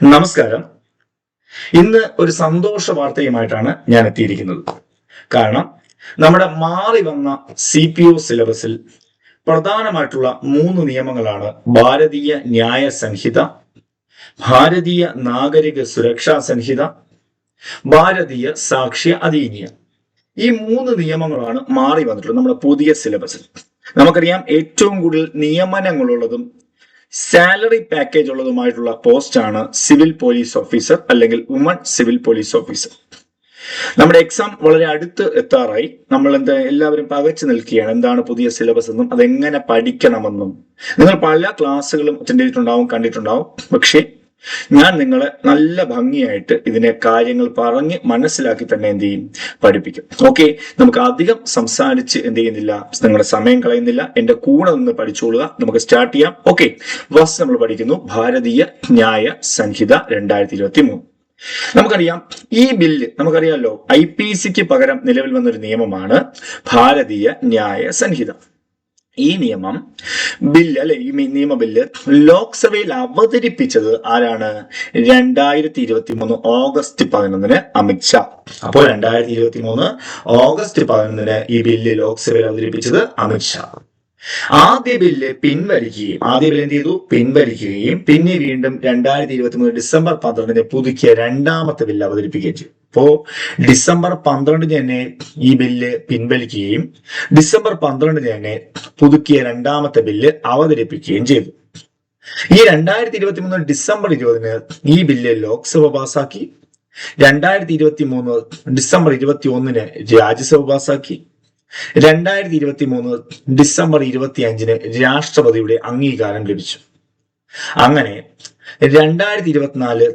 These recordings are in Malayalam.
നമസ്കാരം. ഇന്ന് ഒരു സന്തോഷ വാർത്തയുമായിട്ടാണ് ഞാൻ എത്തിയിരിക്കുന്നത്. കാരണം നമ്മുടെ മാറി വന്ന CPO സിലബസിൽ പ്രധാനമായിട്ടുള്ള 3 നിയമങ്ങളാണ് ഭാരതീയ ന്യായ സംഹിത, ഭാരതീയ നാഗരിക സുരക്ഷാ സംഹിത, ഭാരതീയ സാക്ഷ്യ അധീനിയം. ഈ 3 നിയമങ്ങളാണ് മാറി വന്നിട്ടുള്ളത് നമ്മുടെ പുതിയ സിലബസിൽ. നമുക്കറിയാം, ഏറ്റവും കൂടുതൽ നിയമനങ്ങളുള്ളതും സാലറി പാക്കേജ് ഉള്ളതുമായിട്ടുള്ള പോസ്റ്റാണ് സിവിൽ പോലീസ് ഓഫീസർ അല്ലെങ്കിൽ വുമൺ സിവിൽ പോലീസ് ഓഫീസർ. നമ്മുടെ എക്സാം വളരെ അടുത്ത് എത്താറായി. നമ്മൾ എല്ലാവരും പകച്ചു നിൽക്കുകയാണ് എന്താണ് പുതിയ സിലബസ് എന്നും അതെങ്ങനെ പഠിക്കണമെന്നും. നിങ്ങൾ പല ക്ലാസ്സുകളും അറ്റൻഡ് ചെയ്തിട്ടുണ്ടാവും, കണ്ടിട്ടുണ്ടാവും. പക്ഷേ ഞാൻ നിങ്ങളെ നല്ല ഭംഗിയായിട്ട് ഇതിനെ കാര്യങ്ങൾ പറഞ്ഞ് മനസ്സിലാക്കി തന്നെ എന്ത് ചെയ്യും, പഠിപ്പിക്കും. ഓക്കെ, നമുക്ക് അധികം സംസാരിച്ച് എന്ത് ചെയ്യുന്നില്ല, നിങ്ങളുടെ സമയം കളയുന്നില്ല. എന്റെ കൂടെ നിന്ന് പഠിച്ചോളുക. നമുക്ക് സ്റ്റാർട്ട് ചെയ്യാം. ഓക്കെ, ഫസ്റ്റ് നമ്മൾ പഠിക്കുന്നു ഭാരതീയ ന്യായ സംഹിത 2023. നമുക്കറിയാം, ഈ ബില്ല് നമുക്കറിയാമല്ലോ, IPCക്ക് പകരം നിലവിൽ വന്നൊരു നിയമമാണ് ഭാരതീയ ന്യായ സംഹിത. ഈ നിയമ ബില്ല് ലോക്സഭയിൽ അവതരിപ്പിച്ചത് ആരാണ്? 2023 ഓഗസ്റ്റ് 11 അമിത്ഷാ. അപ്പോൾ 2023 ഓഗസ്റ്റ് 11 ഈ ബില്ല് ലോക്സഭയിൽ അവതരിപ്പിച്ചത് അമിത്ഷാ. ആദ്യ ബില്ല് പിൻവലിക്കുകയും പിന്നെ വീണ്ടും 2023 ഡിസംബർ 12 പുതുക്കിയ രണ്ടാമത്തെ ബില്ല് അവതരിപ്പിക്കുകയും ചെയ്തു. അപ്പോ ഡിസംബർ 12 തന്നെ ഈ ബില്ല് പിൻവലിക്കുകയും ഡിസംബർ 12 തന്നെ പുതുക്കിയ രണ്ടാമത്തെ ബില്ല് അവതരിപ്പിക്കുകയും ചെയ്തു. ഈ 2023 ഡിസംബർ 20 ഈ ബില്ല് ലോക്സഭ പാസാക്കി. 2023 ഡിസംബർ 21 രാജ്യസഭ പാസാക്കി. 2023 ഡിസംബർ 25 രാഷ്ട്രപതിയുടെ അംഗീകാരം ലഭിച്ചു. അങ്ങനെ 2024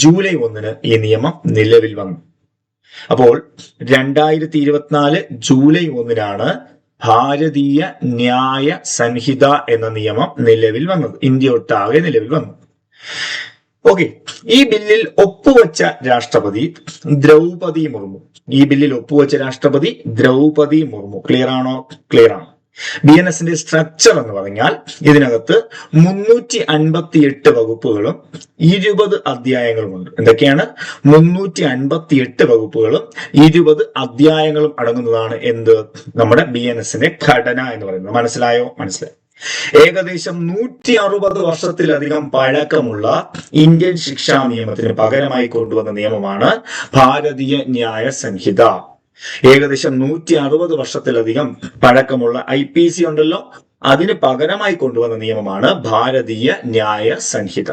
ജൂലൈ 1 ഈ നിയമം നിലവിൽ വന്നു. അപ്പോൾ 2024 ജൂലൈ 1 ഭാരതീയ ന്യായ സംഹിത എന്ന നിയമം നിലവിൽ വന്നത്, ഇന്ത്യ ഒട്ടാകെ നിലവിൽ വന്നു. ഓക്കെ, ഈ ബില്ലിൽ ഒപ്പുവെച്ച രാഷ്ട്രപതി ദ്രൗപദി മുർമു. ക്ലിയർ ആണോ? ക്ലിയർ ആണ്. BNSന്റെ സ്ട്രക്ചർ എന്ന് പറഞ്ഞാൽ ഇതിനകത്ത് 358 വകുപ്പുകളും 20 അധ്യായങ്ങളുമുണ്ട്. എന്തൊക്കെയാണ്? 358 വകുപ്പുകളും 20 അധ്യായങ്ങളും അടങ്ങുന്നതാണ് എന്ത്, നമ്മുടെ BNSന്റെ ഘടന എന്ന് പറയുന്നത്. മനസ്സിലായോ? മനസ്സിലായി. ഏകദേശം 160 വർഷത്തിലധികം പഴക്കമുള്ള ഇന്ത്യൻ ശിക്ഷാ നിയമത്തിന് പകരമായി കൊണ്ടുവന്ന നിയമമാണ് ഭാരതീയ ന്യായ സംഹിത. ഏകദേശം 160 വർഷത്തിലധികം പഴക്കമുള്ള IPC ഉണ്ടല്ലോ, അതിന് പകരമായി കൊണ്ടുവന്ന നിയമമാണ് ഭാരതീയ ന്യായ സംഹിത.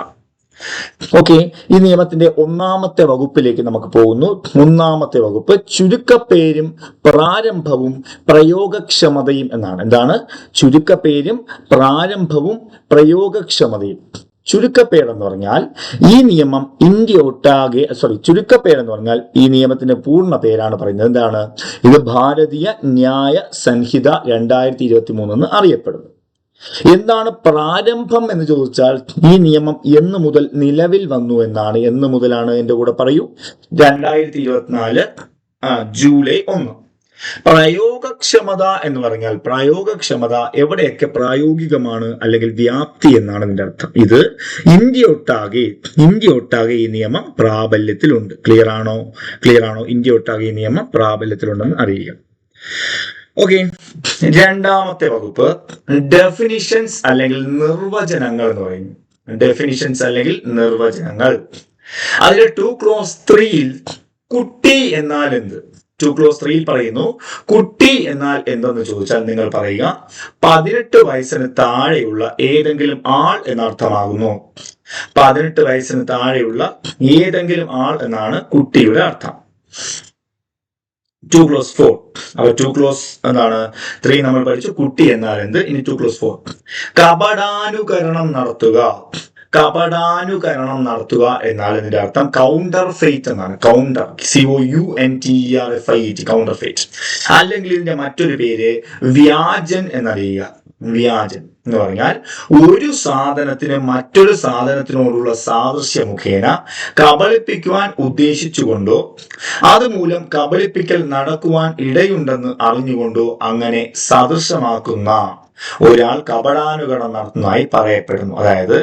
ഓക്കെ, ഈ നിയമത്തിന്റെ 1ാമത്തെ വകുപ്പിലേക്ക് നമുക്ക് പോകുന്നു. 1ാമത്തെ വകുപ്പ് ചുരുക്കപ്പേരും പ്രാരംഭവും പ്രയോഗക്ഷമതയും എന്നാണ്. എന്താണ് ചുരുക്കപ്പേരും പ്രാരംഭവും പ്രയോഗക്ഷമതയും? ചുരുക്കപ്പേരെന്ന് പറഞ്ഞാൽ ഈ നിയമം ചുരുക്കപ്പേരെന്ന് പറഞ്ഞാൽ ഈ നിയമത്തിന്റെ പൂർണ്ണ പേരാണ് പറയുന്നത്. എന്താണ് ഇത്? ഭാരതീയ ന്യായ സംഹിത 2023 എന്ന് അറിയപ്പെടുന്നു. എന്താണ് പ്രാരംഭം എന്ന് ചോദിച്ചാൽ ഈ നിയമം എന്ന് മുതൽ നിലവിൽ വന്നു എന്നാണ്. എന്ന് മുതലാണ്? എന്റെ കൂടെ പറയൂ. 2024 ജൂലൈ 1. പ്രയോഗക്ഷമത എന്ന് പറഞ്ഞാൽ പ്രയോഗക്ഷമത എവിടെയൊക്കെ പ്രായോഗികമാണ് അല്ലെങ്കിൽ വ്യാപ്തി എന്നാണ് ഇതിന്റെ അർത്ഥം. ഇത് ഇന്ത്യ ഒട്ടാകെ ഈ നിയമം പ്രാബല്യത്തിലുണ്ട്. ക്ലിയർ ആണോ? ഇന്ത്യ ഒട്ടാകെ ഈ നിയമം പ്രാബല്യത്തിലുണ്ടെന്ന് അറിയുക. ഓക്കെ, 2ാമത്തെ വകുപ്പ് ഡെഫിനിഷൻസ് അല്ലെങ്കിൽ നിർവചനങ്ങൾ എന്ന് പറയുന്നു. അതിലെ 2 clause 3 കുട്ടി എന്നാൽ എന്ത്? 2 clause 3 പറയുന്നു കുട്ടി എന്നാൽ എന്തെന്ന് ചോദിച്ചാൽ നിങ്ങൾ പറയുക 18 വയസ്സിന് താഴെയുള്ള ഏതെങ്കിലും ആൾ എന്നർത്ഥമാകുന്നു. 18 വയസ്സിന് താഴെയുള്ള ഏതെങ്കിലും ആൾ എന്നാണ് കുട്ടിയുടെ അർത്ഥം. 2 clause 4. അപ്പോൾ 2 clause 3 നമ്മൾ പഠിച്ചു. കുട്ടി എന്നാൽ എന്ത്? ഇനി 2 clause 4 കപടാനുകരണം നടത്തുക എന്നാൽ ഇതിന്റെ അർത്ഥം കൗണ്ടർ ഫെയ്റ്റ് എന്നാണ്. Counter, COUNTERFEIT, counter fate. അല്ലെങ്കിൽ ഇതിന്റെ മറ്റൊരു പേര് വ്യാജൻ എന്നറിയുക. വ്യാജൻ എന്ന് പറഞ്ഞാൽ ഒരു സാധനത്തിന് മറ്റൊരു സാധനത്തിനോടുള്ള സാദൃശ്യ മുഖേന കബളിപ്പിക്കുവാൻ ഉദ്ദേശിച്ചുകൊണ്ടോ അതുമൂലം കബളിപ്പിക്കൽ നടക്കുവാൻ ഇടയുണ്ടെന്ന് അറിഞ്ഞുകൊണ്ടോ അങ്ങനെ സദൃശമാക്കുന്ന ഒരാൾ കപടാനുകരണം നടത്തുന്നതായി പറയപ്പെടുന്നു. അതായത്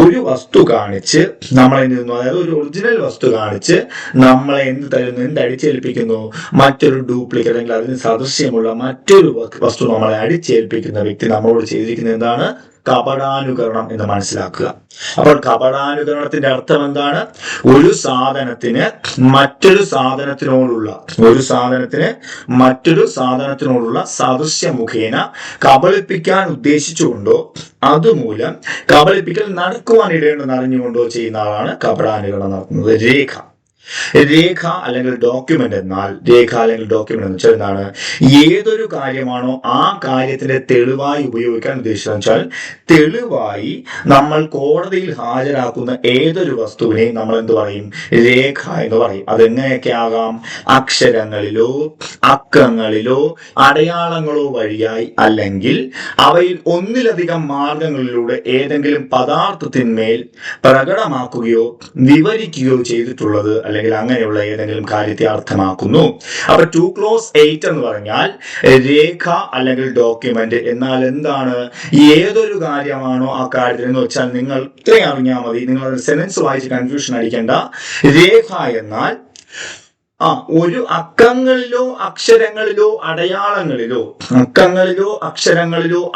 ഒരു വസ്തു കാണിച്ച് നമ്മളെ അതായത് ഒരു ഒറിജിനൽ വസ്തു കാണിച്ച് നമ്മളെ എന്ത് തരുന്നു, എന്ത് അടിച്ചേൽപ്പിക്കുന്നു, മറ്റൊരു ഡ്യൂപ്ലിക്കേറ്റ് അല്ലെങ്കിൽ അതിന് സദൃശ്യമുള്ള മറ്റൊരു വസ്തു നമ്മളെ അടിച്ചേൽപ്പിക്കുന്ന വ്യക്തി നമ്മളോട് ചെയ്തിരിക്കുന്നത് എന്താണ്? കപടാനുകരണം എന്ന് മനസ്സിലാക്കുക. അപ്പോൾ കപടാനുകരണത്തിന്റെ അർത്ഥം എന്താണ്? ഒരു സാധനത്തിന് മറ്റൊരു സാധനത്തിനോടുള്ള സാദൃശ്യ മുഖേന കബളിപ്പിക്കാൻ ഉദ്ദേശിച്ചുകൊണ്ടോ അതുമൂലം കബളിപ്പിക്കൽ നടക്കുവാൻ ഇടയുണ്ടെന്ന് അറിഞ്ഞുകൊണ്ടോ ചെയ്യുന്ന ആളാണ് കപടാനുകരണം നടത്തുന്നത്. രേഖ അല്ലെങ്കിൽ ഡോക്യുമെന്റ് എന്ന് വെച്ചാൽ എന്താണ്? ഏതൊരു കാര്യമാണോ ആ കാര്യത്തിന്റെ തെളിവായി ഉപയോഗിക്കാൻ ഉദ്ദേശിച്ചത് വെച്ചാൽ തെളിവായി നമ്മൾ കോടതിയിൽ ഹാജരാക്കുന്ന ഏതൊരു വസ്തുവിനെയും നമ്മൾ എന്ത് പറയും? രേഖ എന്ന് പറയും. അതെങ്ങനെയൊക്കെ ആകാം? അക്ഷരങ്ങളിലോ അക്കങ്ങളിലോ അടയാളങ്ങളോ വഴിയായി, അല്ലെങ്കിൽ അവയിൽ ഒന്നിലധികം മാർഗങ്ങളിലൂടെ ഏതെങ്കിലും പദാർത്ഥത്തിന്മേൽ പ്രകടമാക്കുകയോ വിവരിക്കുകയോ ചെയ്തിട്ടുള്ളത് അല്ലെങ്കിൽ അങ്ങനെയുള്ള ഏതെങ്കിലും കാര്യത്തെ അർത്ഥമാക്കുന്നു. അപ്പൊ 2 clause 8 എന്ന് പറഞ്ഞാൽ രേഖ അല്ലെങ്കിൽ ഡോക്യുമെന്റ്. എന്നാൽ എന്താണ്? ഏതൊരു കാര്യമാണോ ആ കാര്യത്തിൽ എന്ന് വെച്ചാൽ നിങ്ങൾ ഇത്രയും അറിഞ്ഞാൽ മതി, നിങ്ങൾ സെന്റൻസ് വായിച്ച് കൺഫ്യൂഷൻ അടിക്കേണ്ട. രേഖ എന്നാൽ ഒരു അക്കങ്ങളിലോ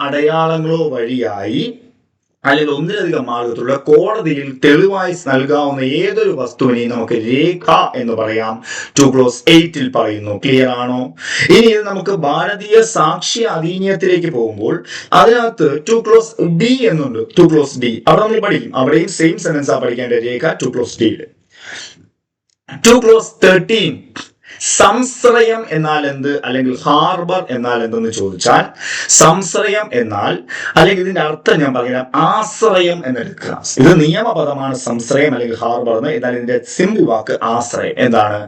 അടയാളങ്ങളോ വഴിയായി അല്ലെങ്കിൽ ഒന്നിലധികം മാർഗത്തിലുള്ള കോടതിയിൽ തെളിവായി നൽകാവുന്ന ഏതൊരു വസ്തുവിനെയും നമുക്ക് രേഖ എന്ന് പറയാം. 2 clause 8 പറയുന്നു. ക്ലിയർ ആണോ? ഇനി ഇത് നമുക്ക് ഭാരതീയ സാക്ഷ്യ അധീനത്തിലേക്ക് പോകുമ്പോൾ അതിനകത്ത് 2 clause D എന്നുണ്ട്. 2 clause D അവിടെ നമ്മൾ പഠിക്കും. അവിടെയും സെയിം സെന്റൻസ് ആ പഠിക്കേണ്ട രേഖ 2 clause D. 2 clause 13 സംശ്രയം എന്നാൽ എന്ത്, അല്ലെങ്കിൽ ഹാർബർ എന്നാൽ എന്തെന്ന് ചോദിച്ചാൽ, സംശ്രയം എന്നാൽ, അല്ലെങ്കിൽ ഇതിന്റെ അർത്ഥം ഞാൻ പറയാം, ആശ്രയം എന്നെടുക്കുക. ഇത് നിയമപദമാണ് സംശ്രയം അല്ലെങ്കിൽ ഹാർബർ എന്ന്. എന്നാൽ ഇതിന്റെ സിമ്പിൾ വാക്ക് ആശ്രയം. എന്താണ്?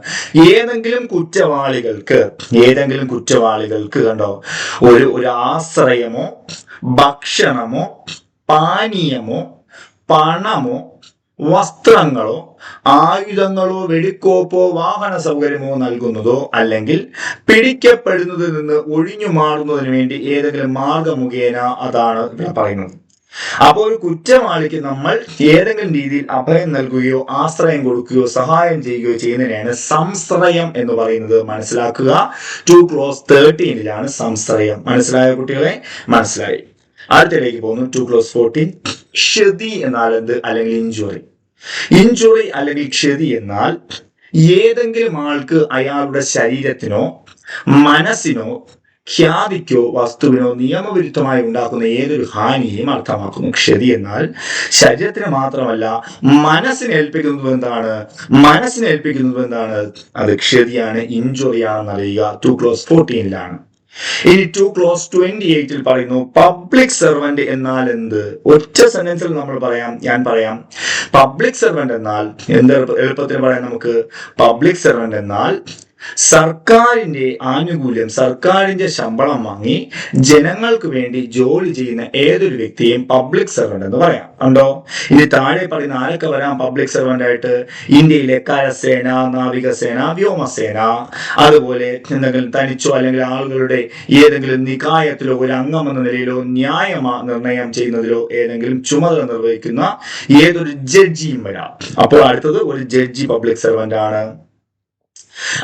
ഏതെങ്കിലും കുറ്റവാളികൾക്ക് കണ്ടോ ഒരു ആശ്രയമോ ഭക്ഷണമോ പാനീയമോ പണമോ വസ്ത്രങ്ങളോ ആയുധങ്ങളോ വെടിക്കോപ്പോ വാഹന സൗകര്യമോ നൽകുന്നതോ അല്ലെങ്കിൽ പിടിക്കപ്പെടുന്നതിൽ നിന്ന് ഒഴിഞ്ഞു മാറുന്നതിന് വേണ്ടി ഏതെങ്കിലും മാർഗമുഖേന, അതാണ് ഇവിടെ പറയുന്നത്. അപ്പോൾ ഒരു കുറ്റവാളിക്ക് നമ്മൾ ഏതെങ്കിലും രീതിയിൽ അഭയം നൽകുകയോ ആശ്രയം കൊടുക്കുകയോ സഹായം ചെയ്യുകയോ ചെയ്യുന്നതിനാണ് സംശ്രയം എന്ന് പറയുന്നത്. മനസ്സിലാക്കുക. 2 clause 13 സംശ്രയം. മനസ്സിലായ കുട്ടികളെ? മനസ്സിലായി. അടുത്തയിലേക്ക് പോകുന്നു. 2 clause 14 ക്ഷതി എന്നാൽ എന്ത്, അല്ലെങ്കിൽ ഇഞ്ചുറി അല്ലെങ്കിൽ ക്ഷതി എന്നാൽ ഏതെങ്കിലും ആൾക്ക് അയാളുടെ ശരീരത്തിനോ മനസ്സിനോ ഖ്യാതിക്കോ വസ്തുവിനോ നിയമവിരുദ്ധമായി ഉണ്ടാക്കുന്ന ഏതൊരു ഹാനിയെയും അർത്ഥമാക്കുന്നു. ക്ഷതി എന്നാൽ ശരീരത്തിന് മാത്രമല്ല മനസ്സിനെ ഏൽപ്പിക്കുന്നത് എന്താണ്? അത് ക്ഷതിയാണ്, ഇഞ്ചുറിയാണെന്ന് അറിയുക. 2 clause 14 ഇനി 2 clause 28 പറയുന്നു പബ്ലിക് സെർവന്റ് എന്നാൽ എന്ത്. ഒറ്റ സെന്റൻസിൽ ഞാൻ പറയാം. പബ്ലിക് സെർവന്റ് എന്നാൽ എന്ത് എളുപ്പത്തിന് പറയാം നമുക്ക്? പബ്ലിക് സെർവന്റ് എന്നാൽ സർക്കാരിന്റെ ആനുകൂല്യം, സർക്കാരിന്റെ ശമ്പളം വാങ്ങി ജനങ്ങൾക്ക് വേണ്ടി ജോലി ചെയ്യുന്ന ഏതൊരു വ്യക്തിയെയും പബ്ലിക് സെർവന്റ് എന്ന് പറയാം. ഉണ്ടോ? ഇനി താഴെ പറയുന്ന ആരൊക്കെ വരാം പബ്ലിക് സെർവന്റ് ആയിട്ട്? ഇന്ത്യയിലെ കരസേന, നാവികസേന, വ്യോമസേന, അതുപോലെ എന്തെങ്കിലും തനിച്ചോ അല്ലെങ്കിൽ ആളുകളുടെ ഏതെങ്കിലും നികായത്തിലോ ഒരു അംഗം എന്ന നിലയിലോ നിർണയം ചെയ്യുന്നതിലോ ഏതെങ്കിലും ചുമതല നിർവഹിക്കുന്ന ഏതൊരു ജഡ്ജിയും വരാം. അപ്പോൾ അടുത്തത് ഒരു ജഡ്ജി പബ്ലിക് സെർവന്റ് ആണ്.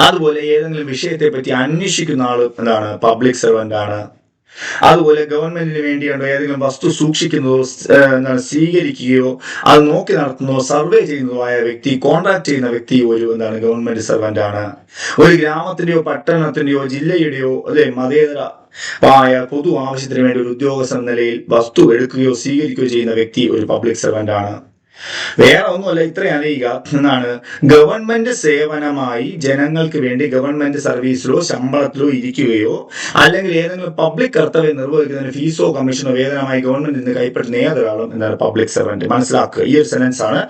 അതുപോലെ ഏതെങ്കിലും വിഷയത്തെ പറ്റി അന്വേഷിക്കുന്ന ആൾ എന്താണ്? പബ്ലിക് സെർവന്റ് ആണ്. അതുപോലെ ഗവൺമെന്റിന് വേണ്ടിയുണ്ടോ ഏതെങ്കിലും വസ്തു സൂക്ഷിക്കുന്നതോ സ്വീകരിക്കുകയോ അത് നോക്കി നടത്തുന്നതോ സർവേ ചെയ്യുന്നതോ ആയ വ്യക്തി, കോൺട്രാക്ട് ചെയ്യുന്ന വ്യക്തി ഒരു ഗവൺമെന്റ് സെർവന്റ് ആണ്. ഒരു ഗ്രാമത്തിന്റെയോ പട്ടണത്തിന്റെയോ ജില്ലയുടെയോ മതേതര പൊതു ആവശ്യത്തിന് വേണ്ടി ഒരു ഉദ്യോഗസ്ഥ നിലയിൽ വസ്തു എടുക്കുകയോ സ്വീകരിക്കുകയോ ചെയ്യുന്ന വ്യക്തി ഒരു പബ്ലിക് സെർവന്റ് ആണ്. വേറെ ഒന്നുമല്ല, ഇത്രയും അറിയുക എന്നാണ്. ഗവൺമെന്റ് സേവനമായി ജനങ്ങൾക്ക് വേണ്ടി ഗവൺമെന്റ് സർവീസിലോ ശമ്പളത്തിലോ ഇരിക്കുകയോ അല്ലെങ്കിൽ ഏതെങ്കിലും പബ്ലിക് കർത്തവ്യം നിർവഹിക്കുന്നതിന് ഫീസോ കമ്മീഷനോ വേതനമായി ഗവൺമെന്റിൽ നിന്ന് കൈപ്പറ്റുന്ന ഏതൊരാളും എന്താണ് പബ്ലിക് സെർവന്റ്. മനസ്സിലാക്കുക. ഈ ഒരു സെന്റൻസ് ആണ്.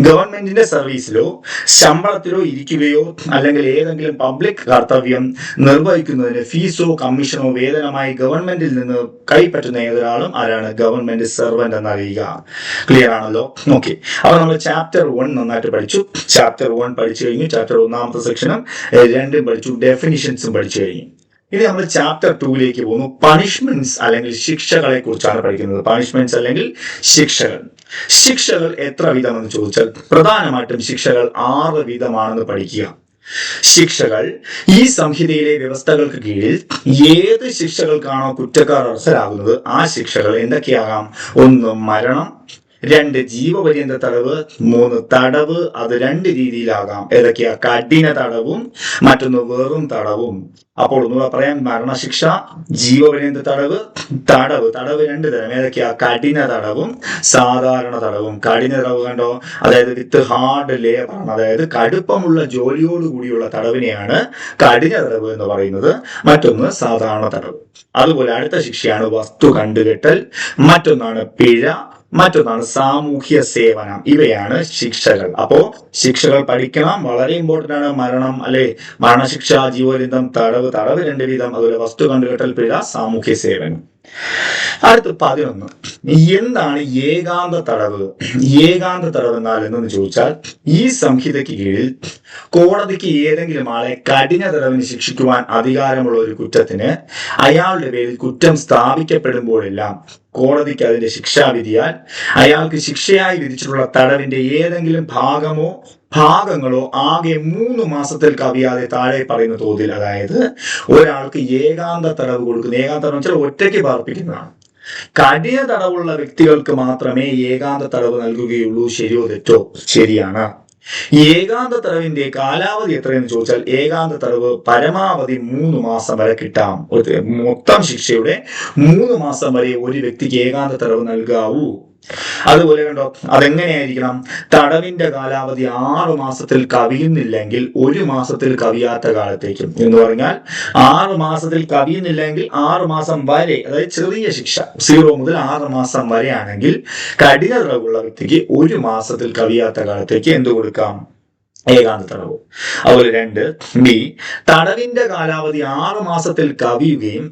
ഗവൺമെന്റിന്റെ സർവീസിലോ ശമ്പളത്തിലോ ഇരിക്കുകയോ അല്ലെങ്കിൽ ഏതെങ്കിലും പബ്ലിക് കർത്തവ്യം നിർവഹിക്കുന്നതിന് ഫീസോ കമ്മീഷനോ വേതനമായി ഗവൺമെന്റിൽ നിന്ന് കൈപ്പറ്റുന്ന ഏതൊരാളും ആരാണ്? ഗവൺമെന്റ് സെർവന്റ് എന്നറിയുക. ക്ലിയർ ആണല്ലോ? ഓക്കെ. അപ്പൊ നമ്മൾ ചാപ്റ്റർ 1 നന്നായിട്ട് പഠിച്ചു. ചാപ്റ്റർ 1 പഠിച്ചു കഴിഞ്ഞു. ചാപ്റ്റർ 1 സെക്ഷനും 2 പഠിച്ചു. ഡെഫിനിഷൻസും പഠിച്ചു കഴിഞ്ഞു. ഇനി നമ്മൾ ചാപ്റ്റർ 2ലേക്ക് പോകുന്നു. പണിഷ്മെന്റ്സ് അല്ലെങ്കിൽ ശിക്ഷകളെ കുറിച്ചാണ് പഠിക്കുന്നത്. പണിഷ്മെന്റ്സ് അല്ലെങ്കിൽ ശിക്ഷകൾ. ശിക്ഷകൾ എത്ര വിധം എന്ന് ചോദിച്ചാൽ പ്രധാനമായിട്ടും ശിക്ഷകൾ 6 വിധമാണെന്ന് പഠിക്കുക. ശിക്ഷകൾ ഈ സംഹിതയിലെ വ്യവസ്ഥകൾക്ക് കീഴിൽ ഏത് ശിക്ഷകൾക്കാണോ കുറ്റക്കാർ അർഹരാകുന്നത് ആ ശിക്ഷകൾ എന്തൊക്കെയാകാം? 1 മരണം, 2 ജീവപര്യന്ത തടവ്, 3 തടവ്. അത് 2 രീതിയിലാകാം. ഏതൊക്കെയാ? കഠിന തടവും മറ്റൊന്ന് വെറും തടവും. അപ്പോൾ ഒന്നുകൂടെ പറയാം, മരണശിക്ഷ, ജീവപര്യന്ത തടവ്, തടവ്. തടവ് 2 തരം. ഏതൊക്കെയാ? കഠിന തടവും സാധാരണ തടവും. കഠിന തടവ് കണ്ടോ, അതായത് വിത്ത് ഹാർഡ് ലേബർ ആണ്, അതായത് കടുപ്പമുള്ള ജോലിയോട് കൂടിയുള്ള തടവിനെയാണ് കഠിന തടവ് എന്ന് പറയുന്നത്. മറ്റൊന്ന് സാധാരണ തടവ്. അതുപോലെ അടുത്ത ശിക്ഷയാണ് വസ്തു കണ്ടുകെട്ടൽ, മറ്റൊന്നാണ് പിഴ, മറ്റൊന്നാണ് സാമൂഹ്യ സേവനം. ഇവയാണ് ശിക്ഷകൾ. അപ്പോ ശിക്ഷകൾ പഠിക്കണം, വളരെ ഇമ്പോർട്ടന്റ് ആണ്. മരണം അല്ലെ, മരണശിക്ഷ, ജീവപര്യന്തം, തടവ് 2 വീതം, അതുപോലെ വസ്തു കണ്ടുകെട്ടൽ, പിഴ, സാമൂഹ്യ സേവനം. അടുത്ത് 11. എന്താണ് ഏകാന്ത തടവ്? ഏകാന്ത തടവ് എന്നാൽ എന്തെന്ന് ചോദിച്ചാൽ, ഈ സംഹിതയ്ക്ക് കീഴിൽ കോടതിക്ക് ഏതെങ്കിലും ആളെ കഠിന തടവിന് ശിക്ഷിക്കുവാൻ അധികാരമുള്ള ഒരു കുറ്റത്തിന് അയാളുടെ പേരിൽ കുറ്റം സ്ഥാപിക്കപ്പെടുമ്പോഴെല്ലാം കോടതിക്ക് അതിന്റെ ശിക്ഷാവിധിയാൽ അയാൾക്ക് ശിക്ഷയായി വിധിച്ചിട്ടുള്ള തടവിന്റെ ഏതെങ്കിലും ഭാഗങ്ങളോ ആകെ 3 മാസത്തിൽ കവിയാതെ താഴെ പറയുന്ന തോതിൽ, അതായത് ഒരാൾക്ക് ഏകാന്ത തടവ് കൊടുക്കുന്ന, ഏകാന്ത തടവ് വെച്ചാൽ ഒറ്റയ്ക്ക് പാർപ്പിക്കുന്നതാണ്. കഠിന തടവുള്ള വ്യക്തികൾക്ക് മാത്രമേ ഏകാന്ത തടവ് നൽകുകയുള്ളൂ. ശരിയോ തെറ്റോ? ശരിയാണ്. ഏകാന്ത തടവിന്റെ കാലാവധി എത്രയെന്ന് ചോദിച്ചാൽ, ഏകാന്ത തടവ് പരമാവധി 3 മാസം വരെ കിട്ടാം. മൊത്തം ശിക്ഷയുടെ 3 മാസം വരെ ഒരു വ്യക്തിക്ക് ഏകാന്ത തടവ് നൽകാവൂ. അതുപോലെ കണ്ടോ, അതെങ്ങനെയായിരിക്കണം? തടവിന്റെ കാലാവധി 6 മാസത്തിൽ കവിയുന്നില്ലെങ്കിൽ 1 മാസത്തിൽ കവിയാത്ത കാലത്തേക്കും. എന്ന് പറഞ്ഞാൽ 6 മാസത്തിൽ കവിയുന്നില്ലെങ്കിൽ 6 മാസം വരെ, അതായത് ചെറിയ ശിക്ഷ 0 മുതൽ 6 മാസം വരെ ആണെങ്കിൽ കഠിന തടവുള്ള വ്യക്തിക്ക് 1 മാസത്തിൽ കവിയാത്ത കാലത്തേക്ക് എന്ത് കൊടുക്കാം? ഏകാന്ത തടവ്. അതുപോലെ 2 ബി, തടവിന്റെ കാലാവധി 6 മാസത്തിൽ കവിയുകയും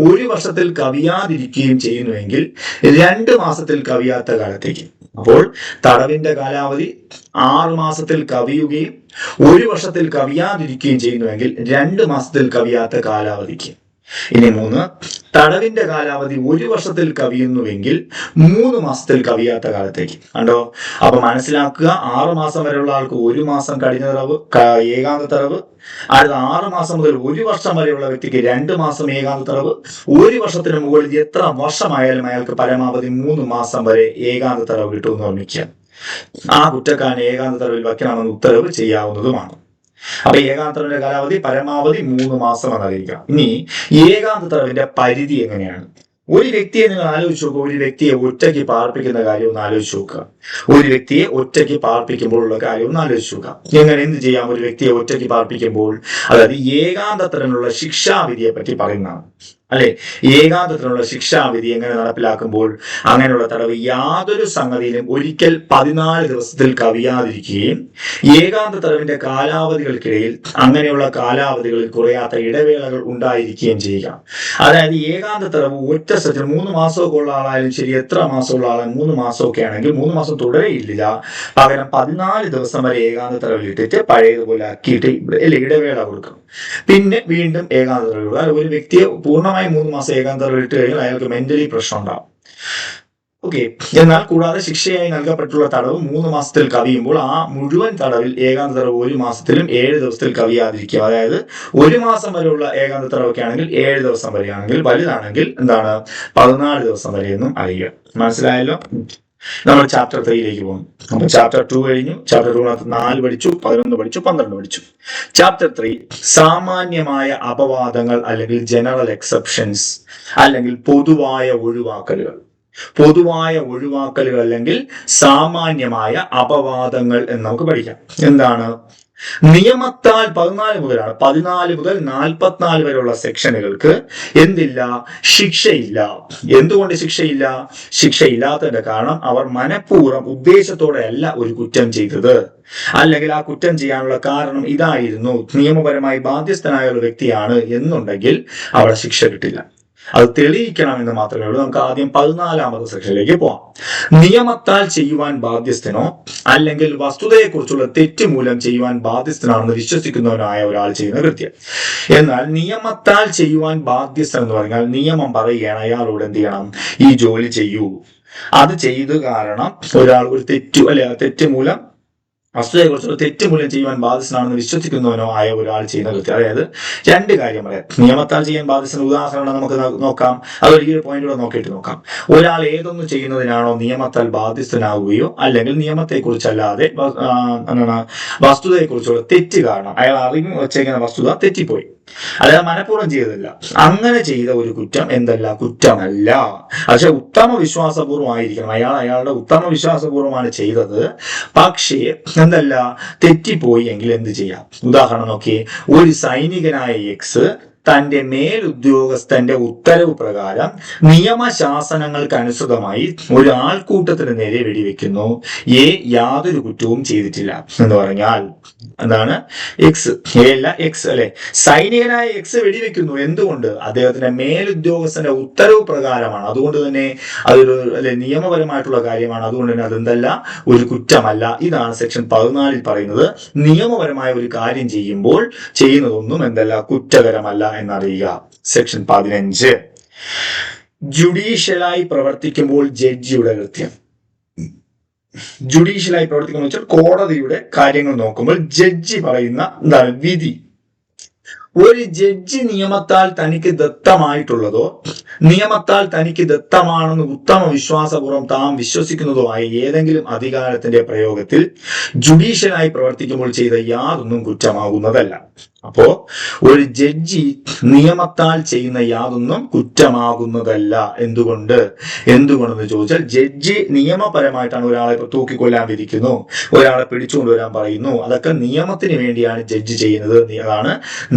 1 വർഷത്തിൽ കവിയാതിരിക്കുകയും ചെയ്യുന്നുവെങ്കിൽ 2 മാസത്തിൽ കവിയാത്ത കാലത്തേക്ക്. അപ്പോൾ തടവിന്റെ കാലാവധി 6 മാസത്തിൽ കവിയുകയും 1 വർഷത്തിൽ കവിയാതിരിക്കുകയും ചെയ്യുന്നുവെങ്കിൽ 2 മാസത്തിൽ കവിയാത്ത കാലാവധിക്ക്. ഇനി 3, തടവിന്റെ കാലാവധി 1 വർഷത്തിൽ കവിയുന്നുവെങ്കിൽ 3 മാസത്തിൽ കവിയാത്ത കാലത്തേക്ക്. കണ്ടോ? അപ്പൊ മനസ്സിലാക്കുക, 6 മാസം വരെയുള്ള ആൾക്ക് 1 മാസം കഠിന തടവ്, ഏകാന്ത തടവ്. അടുത്ത 6 മാസം മുതൽ 1 വർഷം വരെയുള്ള വ്യക്തിക്ക് 2 മാസം ഏകാന്ത തടവ്. 1 വർഷത്തിന് മുകളിൽ എത്ര വർഷമായാലും അയാൾക്ക് പരമാവധി 3 മാസം വരെ ഏകാന്ത തടവ് കിട്ടുമെന്ന് ഓർമ്മിക്കുക. ആ കുറ്റക്കാരനെ ഏകാന്ത തടവിൽ വയ്ക്കണമെന്ന് ഉത്തരവ് ചെയ്യാവുന്നതുമാണ്. അപ്പൊ ഏകാന്ത തടവിന്റെ കാലാവധി പരമാവധി 3 മാസം എന്നായിരിക്കാം. ഇനി ഏകാന്ത തടവിന്റെ പരിധി എങ്ങനെയാണ്? ഒരു വ്യക്തിയെ നിങ്ങൾ ആലോചിച്ച് നോക്കുക. ഒരു വ്യക്തിയെ ഒറ്റയ്ക്ക് പാർപ്പിക്കുന്ന കാര്യം ഒന്ന് ആലോചിച്ച് നോക്കുക. ഒരു വ്യക്തിയെ ഒറ്റയ്ക്ക് പാർപ്പിക്കുമ്പോഴുള്ള കാര്യം ഒന്ന് ആലോചിച്ച് നോക്കുക. എങ്ങനെ എന്ത് ചെയ്യാം? ഒരു വ്യക്തിയെ ഒറ്റയ്ക്ക് പാർപ്പിക്കുമ്പോൾ, അതായത് ഏകാന്തത്തിനുള്ള ശിക്ഷാവിധിയെ പറ്റി പറയുന്നതാണ് അല്ലെ. ഏകാന്തത്തിനുള്ള ശിക്ഷാവിധി എങ്ങനെ നടപ്പിലാക്കുമ്പോൾ അങ്ങനെയുള്ള തടവ് യാതൊരു സംഗതിയിലും ഒരിക്കൽ 14 ദിവസത്തിൽ കവിയാതിരിക്കുകയും ഏകാന്ത തടവിന്റെ കാലാവധികൾക്കിടയിൽ അങ്ങനെയുള്ള കാലാവധികളിൽ കുറയാത്ത ഇടവേളകൾ ഉണ്ടായിരിക്കുകയും ചെയ്യുക. അതായത് ഏകാന്ത തടവ് ഒറ്റ സെറ്റിൽ 3 മാസമൊക്കെ ഉള്ള ആളായാലും ശരി, എത്ര മാസമുള്ള ആളായാലും 3 മാസമൊക്കെ ആണെങ്കിൽ 3 മാസം തുടരെയില്ല, പകരം 14 ദിവസം വരെ ഏകാന്ത തടവിൽ ഇട്ടിട്ട് പഴയതുപോലെ ആക്കിയിട്ട് ഇടവേള കൊടുക്കണം. പിന്നെ വീണ്ടും ഏകാന്ത തടവ്. ഒരു വ്യക്തിയെ പൂർണ്ണമായി 3 മാസം ഏകാന്ത തടവിൽ ഇട്ട് കഴിഞ്ഞാൽ അയാൾക്ക് മെന്റലി പ്രശ്നം ഉണ്ടാവും. ഓക്കെ. എന്നാൽ കൂടാതെ ശിക്ഷയായി നൽകപ്പെട്ടുള്ള തടവ് 3 മാസത്തിൽ കവിയുമ്പോൾ ആ മുഴുവൻ തടവിൽ ഏകാന്ത തടവ് 1 മാസത്തിലും 7 ദിവസത്തിൽ കവിയാതിരിക്കും. അതായത് 1 മാസം വരെയുള്ള ഏകാന്ത തടവൊക്കെ ആണെങ്കിൽ 7 ദിവസം വരെയാണെങ്കിൽ, വലുതാണെങ്കിൽ എന്താണ് 14 ദിവസം വരെയെന്നും അറിയുക. മനസ്സിലായല്ലോ? നമ്മൾ ചാപ്റ്റർ 3ലേക്ക് പോകും. അപ്പൊ ചാപ്റ്റർ 2 കഴിഞ്ഞു. ചാപ്റ്റർ 2 4 പഠിച്ചു, 11 പഠിച്ചു, 12 പഠിച്ചു. ചാപ്റ്റർ 3 സാമാന്യമായ അപവാദങ്ങൾ അല്ലെങ്കിൽ ജനറൽ എക്സെപ്ഷൻസ് അല്ലെങ്കിൽ പൊതുവായ ഒഴിവാക്കലുകൾ. പൊതുവായ ഒഴിവാക്കലുകൾ അല്ലെങ്കിൽ സാമാന്യമായ അപവാദങ്ങൾ എന്ന് നമുക്ക് പഠിക്കാം. എന്താണ്? നിയമത്താൽ 14 മുതലാണ്, 14 മുതൽ 44 വരെയുള്ള സെക്ഷനുകൾക്ക് എന്തില്ല? ശിക്ഷയില്ല. എന്തുകൊണ്ട് ശിക്ഷയില്ല? ശിക്ഷയില്ലാത്തതിന്റെ കാരണം അവർ മനഃപൂർവ്വം ഉദ്ദേശത്തോടെ അല്ല ഒരു കുറ്റം ചെയ്തത്, അല്ലെങ്കിൽ ആ കുറ്റം ചെയ്യാനുള്ള കാരണം ഇതായിരുന്നു, നിയമപരമായി ബാധ്യസ്ഥനായ ഒരു വ്യക്തിയാണ് എന്നുണ്ടെങ്കിൽ അവിടെ ശിക്ഷ കിട്ടില്ല. അത് തെളിയിക്കണം എന്ന് മാത്രമേ ഉള്ളൂ. നമുക്ക് ആദ്യം 14ാമത്തെ സെക്ഷനിലേക്ക് പോവാം. നിയമത്താൽ ചെയ്യുവാൻ ബാധ്യസ്ഥനോ അല്ലെങ്കിൽ വസ്തുതയെക്കുറിച്ചുള്ള തെറ്റ് മൂലം ചെയ്യുവാൻ ബാധ്യസ്ഥനാണെന്ന് വിശ്വസിക്കുന്നവനായ ഒരാൾ ചെയ്യുന്ന കൃത്യം. എന്നാൽ നിയമത്താൽ ചെയ്യുവാൻ ബാധ്യസ്ഥൻ എന്ന് പറഞ്ഞാൽ നിയമം പറയുകയാണ് അയാളോട് എന്ത് ചെയ്യണം, ഈ ജോലി ചെയ്യൂ. അത് ചെയ്തു കാരണം ഒരാൾ ഒരു തെറ്റ് മൂലം വസ്തുതയെക്കുറിച്ചുള്ള തെറ്റ് മൂലം ചെയ്യുവാൻ ബാധ്യസ്ഥനാണെന്ന് വിശ്വസിക്കുന്നവനോ ആയ ഒരാൾ ചെയ്യുന്ന കൃത്യം. അതായത് രണ്ട് കാര്യം പറയാം. നിയമത്താൽ ചെയ്യാൻ ബാധ്യസ്ഥന ഉദാഹരണം നമുക്ക് നോക്കാം. അതൊരു പോയിന്റിലൂടെ നോക്കിയിട്ട് നോക്കാം. ഒരാൾ ഏതൊന്ന് ചെയ്യുന്നതിനാണോ നിയമത്താൽ ബാധ്യസ്ഥനാവുകയോ അല്ലെങ്കിൽ നിയമത്തെക്കുറിച്ചല്ലാതെ വസ്തുതയെക്കുറിച്ചുള്ള തെറ്റ് കാരണം അയാൾ അറിഞ്ഞു വച്ചേക്കുന്ന വസ്തുത തെറ്റിപ്പോയി, അയാൾ മനഃപൂർവ്വം ചെയ്തതല്ല, അങ്ങനെ ചെയ്ത ഒരു കുറ്റം എന്തല്ല, കുറ്റമല്ല. പക്ഷെ ഉത്തമ വിശ്വാസപൂർവ്വം ആയിരിക്കണം. അയാളുടെ ഉത്തമ വിശ്വാസപൂർവ്വമാണ് ചെയ്തത്, പക്ഷേ എന്തല്ല, തെറ്റിപ്പോയി എങ്കിൽ എന്ത് ചെയ്യാം? ഉദാഹരണം നോക്കിയേ. ഒരു സൈനികനായ എക്സ് തന്റെ മേലുദ്യോഗസ്ഥന്റെ ഉത്തരവ് പ്രകാരം നിയമശാസനങ്ങൾക്കനുസൃതമായി ഒരു ആൾക്കൂട്ടത്തിന് നേരെ വെടിവെക്കുന്നു. യാതൊരു കുറ്റവും ചെയ്തിട്ടില്ല എന്ന് പറഞ്ഞാൽ എന്താണ്? എക്സ് അല്ല, എക്സ് അല്ലെ, സൈനികനായ എക്സ് വെടിവെക്കുന്നു. എന്തുകൊണ്ട്? അദ്ദേഹത്തിന്റെ മേലുദ്യോഗസ്ഥന്റെ ഉത്തരവ് പ്രകാരമാണ്. അതുകൊണ്ട് തന്നെ അതൊരു നിയമപരമായിട്ടുള്ള കാര്യമാണ്. അതുകൊണ്ട് തന്നെ അതെന്തല്ല, ഒരു കുറ്റമല്ല. ഇതാണ് സെക്ഷൻ 14 പറയുന്നത്. നിയമപരമായ ഒരു കാര്യം ചെയ്യുമ്പോൾ ചെയ്യുന്നതൊന്നും എന്തല്ല, കുറ്റകരമല്ല എന്നറിയുക. സെക്ഷൻ 15 ജുഡീഷ്യലായി പ്രവർത്തിക്കുമ്പോൾ ജഡ്ജിയുടെ കൃത്യം. ജുഡീഷ്യലായി പ്രവർത്തിക്കുന്ന വെച്ചാൽ കോടതിയുടെ കാര്യങ്ങൾ നോക്കുമ്പോൾ ജഡ്ജി പറയുന്ന എന്താണ്, വിധി. ഒരു ജഡ്ജി നിയമത്താൽ തനിക്ക് ദത്തമായിട്ടുള്ളതോ നിയമത്താൽ തനിക്ക് ദത്തമാണെന്ന് ഉത്തമ വിശ്വാസപൂർവ്വം താൻ വിശ്വസിക്കുന്നതോ ആയ ഏതെങ്കിലും അധികാരത്തിന്റെ പ്രയോഗത്തിൽ ജുഡീഷ്യലായി പ്രവർത്തിക്കുമ്പോൾ ചെയ്ത യാതൊന്നും കുറ്റമാകുന്നതല്ല. അപ്പോ ഒരു ജഡ്ജി നിയമത്താൽ ചെയ്യുന്ന യാതൊന്നും കുറ്റമാകുന്നതല്ല. എന്തുകൊണ്ടെന്ന് ചോദിച്ചാൽ ജഡ്ജി നിയമപരമായിട്ടാണ് ഒരാളെ തൂക്കിക്കൊല്ലാൻ വിധിക്കുന്നു, ഒരാളെ പിടിച്ചുകൊണ്ടുവരാൻ പറയുന്നു. അതൊക്കെ നിയമത്തിന് വേണ്ടിയാണ് ജഡ്ജി ചെയ്യുന്നത്. അതാണ്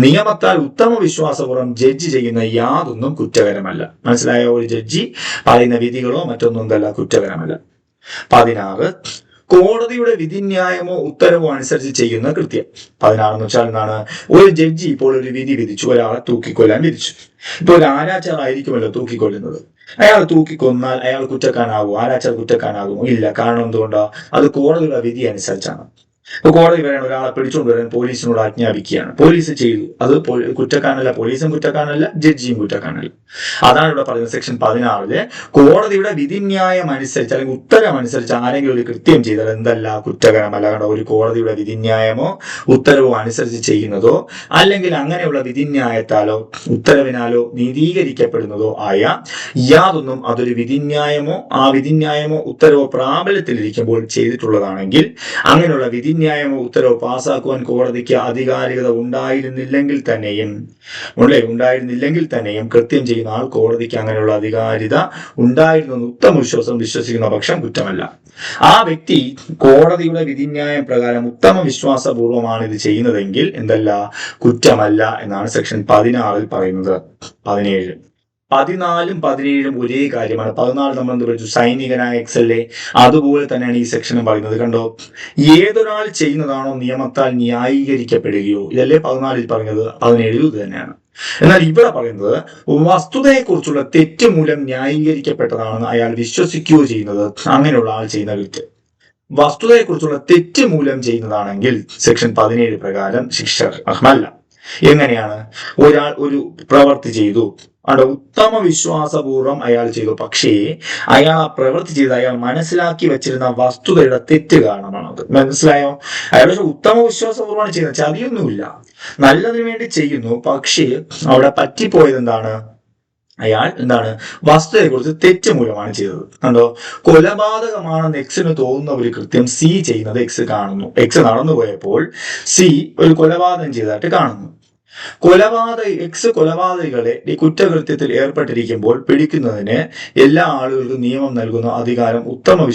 നിയമത്താൽ ഉത്തമ വിശ്വാസപൂർവ്വം ജഡ്ജി ചെയ്യുന്ന യാതൊന്നും കുറ്റകരമല്ല. മനസ്സിലായോ? ഒരു ജഡ്ജി പറയുന്ന വിധികളോ മറ്റൊന്നും എന്തല്ല, കുറ്റകരമല്ല. 16 കോടതിയുടെ വിധിന്യായമോ ഉത്തരവോ അനുസരിച്ച് ചെയ്യുന്ന കൃത്യം. 16 എന്ന് വെച്ചാൽ എന്താണ്? ഒരു ജഡ്ജി ഇപ്പോൾ ഒരു വിധി വിധിച്ചു, ഒരാളെ തൂക്കിക്കൊല്ലാൻ വിധിച്ചു. ഇപ്പൊ ഒരു ആരാച്ചാറായിരിക്കുമല്ലോ തൂക്കിക്കൊല്ലുന്നത്. അയാൾ തൂക്കിക്കൊന്നാൽ അയാൾ കുറ്റക്കാരനാകുമോ? ആരാച്ചാർ കുറ്റക്കാരനാകുമോ? ഇല്ല. കാരണം എന്തുകൊണ്ടാ? അത് കോടതിയുടെ വിധി അനുസരിച്ചാണ്. ഇപ്പൊ കോടതി പറയണം ഒരാളെ പിടിച്ചുകൊണ്ടുവരാൻ പോലീസിനോട് ആജ്ഞാപിക്കുകയാണ്. പോലീസ് ചെയ്തു, അത് കുറ്റക്കാരനല്ല, പോലീസും കുറ്റക്കാരനല്ല, ജഡ്ജിയും കുറ്റക്കാരനല്ല. അതാണ് ഇവിടെ പറയുന്നത്. സെക്ഷൻ 16 കോടതിയുടെ വിധിന്യായം അനുസരിച്ച് അല്ലെങ്കിൽ ഉത്തരം അനുസരിച്ച് ആരെങ്കിലും ഒരു കൃത്യം ചെയ്താൽ എന്തല്ല, കുറ്റകരമല്ല. കാരണം ഒരു കോടതിയുടെ വിധിന്യായമോ ഉത്തരവോ അനുസരിച്ച് ചെയ്യുന്നതോ അല്ലെങ്കിൽ അങ്ങനെയുള്ള വിധിന്യായത്താലോ ഉത്തരവിനാലോ നീതീകരിക്കപ്പെടുന്നതോ ആയ യാതൊന്നും അതൊരു ആ വിധിന്യായമോ ഉത്തരവോ പ്രാബല്യത്തിലിരിക്കുമ്പോൾ ചെയ്തിട്ടുള്ളതാണെങ്കിൽ അങ്ങനെയുള്ള വിധിന്യായമോ ഉത്തരവ് പാസാക്കുവാൻ കോടതിക്ക് അധികാരികത ഉണ്ടായിരുന്നില്ലെങ്കിൽ തന്നെയും കൃത്യം ചെയ്യുന്ന ആൾ കോടതിക്ക് അങ്ങനെയുള്ള അധികാരിത ഉണ്ടായിരുന്നു ഉത്തമ വിശ്വസിക്കുന്ന പക്ഷം കുറ്റമല്ല. ആ വ്യക്തി കോടതിയുടെ വിധിന്യായം പ്രകാരം ഉത്തമ വിശ്വാസപൂർവമാണ് ഇത് ചെയ്യുന്നതെങ്കിൽ എന്തല്ല, കുറ്റമല്ല എന്നാണ് സെക്ഷൻ 16 പറയുന്നത്. 17 14ഉം 17ഉം ഒരേ കാര്യമാണ്. 14 നമ്മൾ എന്ത് പഠിച്ചു? സൈനികനായ എക്സ് അല്ലേ? അതുപോലെ തന്നെയാണ് ഈ സെക്ഷനും പറയുന്നത്. കണ്ടോ? ഏതൊരാൾ ചെയ്യുന്നതാണോ നിയമത്താൽ ന്യായീകരിക്കപ്പെടുകയോ, ഇതല്ലേ 14 പറഞ്ഞത്, 17 ഇത് തന്നെയാണ്. എന്നാൽ ഇവിടെ പറയുന്നത് വസ്തുതയെക്കുറിച്ചുള്ള തെറ്റ് മൂലം ന്യായീകരിക്കപ്പെട്ടതാണെന്ന് അയാൾ വിശ്വസിക്കുകയോ ചെയ്യുന്നത്, അങ്ങനെയുള്ള ആൾ ചെയ്യുന്ന കൃത്യം. വസ്തുതയെക്കുറിച്ചുള്ള തെറ്റ് മൂലം ചെയ്യുന്നതാണെങ്കിൽ സെക്ഷൻ 17 പ്രകാരം ശിക്ഷ അർഹമല്ല. എങ്ങനെയാണ്? ഒരാൾ ഒരു പ്രവൃത്തി ചെയ്തു, അവിടെ ഉത്തമ വിശ്വാസപൂർവ്വം അയാൾ ചെയ്തു, പക്ഷേ അയാൾ ആ പ്രവൃത്തി ചെയ്ത് അയാൾ മനസ്സിലാക്കി വെച്ചിരുന്ന വസ്തുതയുടെ തെറ്റ് കാരണമാണത്. മനസ്സിലായോ? അയാൾ പക്ഷെ ഉത്തമ വിശ്വാസപൂർവ്വമാണ് ചെയ്യുന്നത്, ചതിയൊന്നുമില്ല, നല്ലതിനു വേണ്ടി ചെയ്യുന്നു. പക്ഷേ അവിടെ പറ്റിപ്പോയത് എന്താണ്? അയാൾ വസ്തുതയെക്കുറിച്ച് തെറ്റ് മൂലമാണ് ചെയ്തത്. കണ്ടോ? കൊലപാതകമാണെന്ന് എക്സിന് തോന്നുന്ന ഒരു കൃത്യം സി ചെയ്യുന്നത് എക്സ് കാണുന്നു. എക്സ് നടന്നുപോയപ്പോൾ സി ഒരു കൊലപാതകം ചെയ്തതായിട്ട് കാണുന്നു. എക്സ് കൊലപാതകികളെ ഈ കുറ്റകൃത്യത്തിൽ ഏർപ്പെട്ടിരിക്കുമ്പോൾ പിടിക്കുന്നതിന് എല്ലാ ആളുകൾക്കും നിയമം നൽകുന്ന അധികാരം ഉത്തമ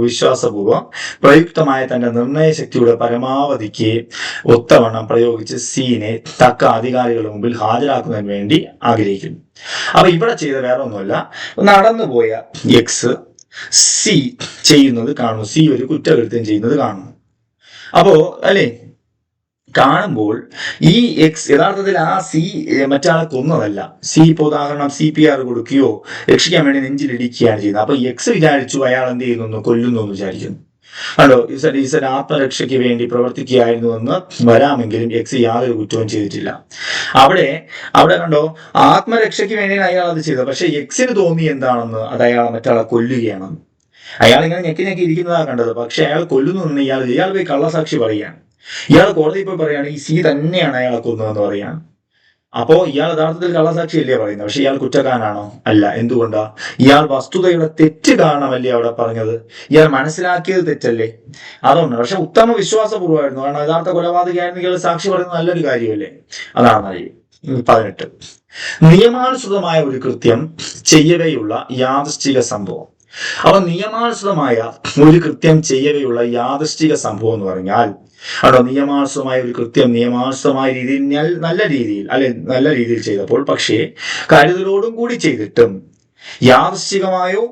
വിശ്വാസപൂർവ്വം പ്രയുക്തമായ തന്റെ നിർണയശക്തിയുടെ പരമാവധിക്ക് ഒത്തവണ്ണം പ്രയോഗിച്ച് സീനെ തക്ക അധികാരികളുടെ മുമ്പിൽ ഹാജരാക്കുന്നതിന് വേണ്ടി ആഗ്രഹിക്കുന്നു. അപ്പൊ ഇവിടെ ചെയ്ത വേറെ ഒന്നുമല്ല, നടന്നുപോയ എക്സ് സി ചെയ്യുന്നത് കാണുന്നു. സി ഒരു കുറ്റകൃത്യം ചെയ്യുന്നത് കാണുന്നു. അപ്പോ അല്ലേ, കാണുമ്പോൾ ഈ എക്സ് യഥാർത്ഥത്തിൽ ആ സി മറ്റാളെ കൊന്നതല്ല. സി ഇപ്പോൾ ഉദാഹരണം CPR കൊടുക്കുകയോ രക്ഷിക്കാൻ വേണ്ടി നെഞ്ചിലിടിക്കുകയാണ് ചെയ്യുന്നത്. അപ്പൊ എക്സ് വിചാരിച്ചു അയാൾ എന്ത് ചെയ്യുന്നു, കൊല്ലുന്നു എന്ന് വിചാരിക്കുന്നു. അല്ലോ ഈസഡ് ആത്മരക്ഷയ്ക്ക് വേണ്ടി പ്രവർത്തിക്കുകയായിരുന്നു എന്ന് വരാമെങ്കിലും എക്സ് യാതൊരു കുറ്റവും ചെയ്തിട്ടില്ല. അവിടെ കണ്ടോ, ആത്മരക്ഷയ്ക്ക് വേണ്ടിയാണ് അയാൾ അത് ചെയ്തത്. പക്ഷെ എക്സിന് തോന്നി എന്താണെന്ന്, അത് അയാൾ മറ്റാളെ കൊല്ലുകയാണെന്ന്. അയാൾ ഇങ്ങനെ ഞെക്കി ഇരിക്കുന്നതാണ് കണ്ടത്. പക്ഷെ അയാൾ കൊല്ലുന്നു എന്ന് ഇയാൾ പോയി കള്ളസാക്ഷി പറയുകയാണ്. ഇയാൾ കോടതിയിൽ പോയി പറയുകയാണ് ഈ സി തന്നെയാണ് അയാളെ കൊന്നതെന്ന് പറയുകയാണ്. അപ്പോ ഇയാൾ യഥാർത്ഥത്തിൽ കള്ളസാക്ഷിയല്ലേ പറയുന്നത്, പക്ഷെ ഇയാൾ കുറ്റക്കാരനാണോ? അല്ല. എന്തുകൊണ്ടാ? ഇയാൾ വസ്തുതയുടെ തെറ്റ് കാണാമല്ലേ അവിടെ പറഞ്ഞത്. ഇയാൾ മനസ്സിലാക്കിയത് തെറ്റല്ലേ, അതുകൊണ്ട്. പക്ഷെ ഉത്തമ വിശ്വാസപൂർവ്വമായിരുന്നു. കാരണം യഥാർത്ഥ കൊലപാതകയായിരുന്നു ഇയാൾ സാക്ഷി പറയുന്നത് നല്ലൊരു കാര്യമല്ലേ. അതാണ് 18. നിയമാനുസൃതമായ ഒരു കൃത്യം ചെയ്യവെയുള്ള യാദൃശ്ചിക സംഭവം. അപ്പൊ നിയമാനുസൃതമായ ഒരു കൃത്യം ചെയ്യവെയുള്ള യാദൃശ്ചിക സംഭവം എന്ന് പറഞ്ഞാൽ നിയമാനുസൃതമായ ഒരു കൃത്യം നിയമാനുസൃതമായ രീതിയിൽ നല്ല രീതിയിൽ ചെയ്തപ്പോൾ, പക്ഷേ കരുതലോടും കൂടി ചെയ്തിട്ടും യാദൃശ്ചികമായോ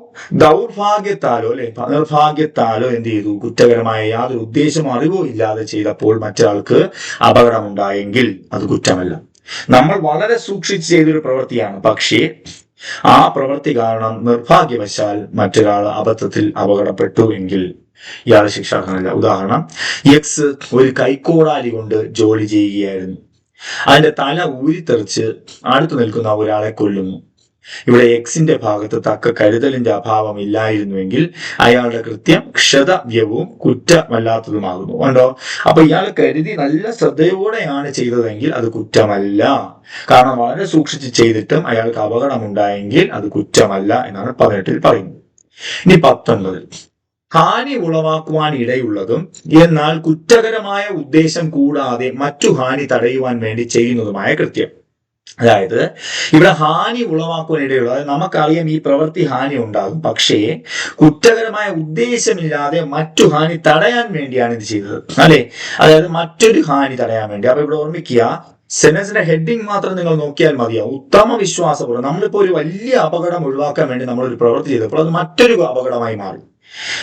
ദൗർഭാഗ്യത്താലോ നിർഭാഗ്യത്താലോ എന്ത് ചെയ്തു, കുറ്റകരമായ യാതൊരു ഉദ്ദേശമോ അറിവോ ഇല്ലാതെ ചെയ്തപ്പോൾ മറ്റൊരാൾക്ക് അപകടമുണ്ടായെങ്കിൽ അത് കുറ്റമല്ല. നമ്മൾ വളരെ സൂക്ഷിച്ച് ചെയ്തൊരു പ്രവൃത്തിയാണ്, പക്ഷേ ആ പ്രവൃത്തി കാരണം നിർഭാഗ്യവശാൽ മറ്റൊരാൾ അബദ്ധത്തിൽ അപകടപ്പെട്ടു എങ്കിൽ ഇയാൾ ശിക്ഷാർഹനല്ല. ഉദാഹരണം, എക്സ് ഒരു കൈക്കോടാലി കൊണ്ട് ജോലി ചെയ്യുകയായിരുന്നു. അതിന്റെ തല ഊരിത്തെറിച്ച് അടുത്തു നിൽക്കുന്ന ഒരാളെ കൊല്ലുന്നു. ഇവിടെ എക്സിന്റെ ഭാഗത്ത് തക്ക കരുതലിന്റെ അഭാവം ഇല്ലായിരുന്നുവെങ്കിൽ അയാളുടെ കൃത്യം ക്ഷതവ്യവും കുറ്റമല്ലാത്തതുമാകുന്നു. കണ്ടോ? അപ്പൊ ഇയാൾ കരുതി നല്ല ശ്രദ്ധയോടെയാണ് ചെയ്തതെങ്കിൽ അത് കുറ്റമല്ല. കാരണം വളരെ സൂക്ഷിച്ച് ചെയ്തിട്ടും അയാൾക്ക് അപകടമുണ്ടായെങ്കിൽ അത് കുറ്റമല്ല എന്നാണ് 18 പറയുന്നത്. ഇനി 19. ഹാനി ഉളവാക്കുവാൻ ഇടയുള്ളതും എന്നാൽ കുറ്റകരമായ ഉദ്ദേശം കൂടാതെ മറ്റു ഹാനി തടയുവാൻ വേണ്ടി ചെയ്യുന്നതുമായ കൃത്യം. അതായത് ഇവിടെ ഹാനി ഉളവാക്കുവാൻ ഇടയുള്ള, അതായത് നമുക്കറിയാം ഈ പ്രവൃത്തി ഹാനി ഉണ്ടാകും, പക്ഷേ കുറ്റകരമായ ഉദ്ദേശമില്ലാതെ മറ്റു ഹാനി തടയാൻ വേണ്ടിയാണ് ഇത് ചെയ്തത്, അല്ലെ? അതായത് മറ്റൊരു ഹാനി തടയാൻ വേണ്ടി. അപ്പൊ ഇവിടെ ഓർമ്മിക്കുക, സെന്റൻസിന്റെ ഹെഡിങ് മാത്രം നിങ്ങൾ നോക്കിയാൽ മതിയാവും. ഉത്തമ വിശ്വാസപൂർവ്വം. നമ്മളിപ്പോ ഒരു വലിയ അപകടം ഒഴിവാക്കാൻ വേണ്ടി നമ്മളൊരു പ്രവൃത്തി ചെയ്തപ്പോൾ അത് മറ്റൊരു അപകടമായി മാറി.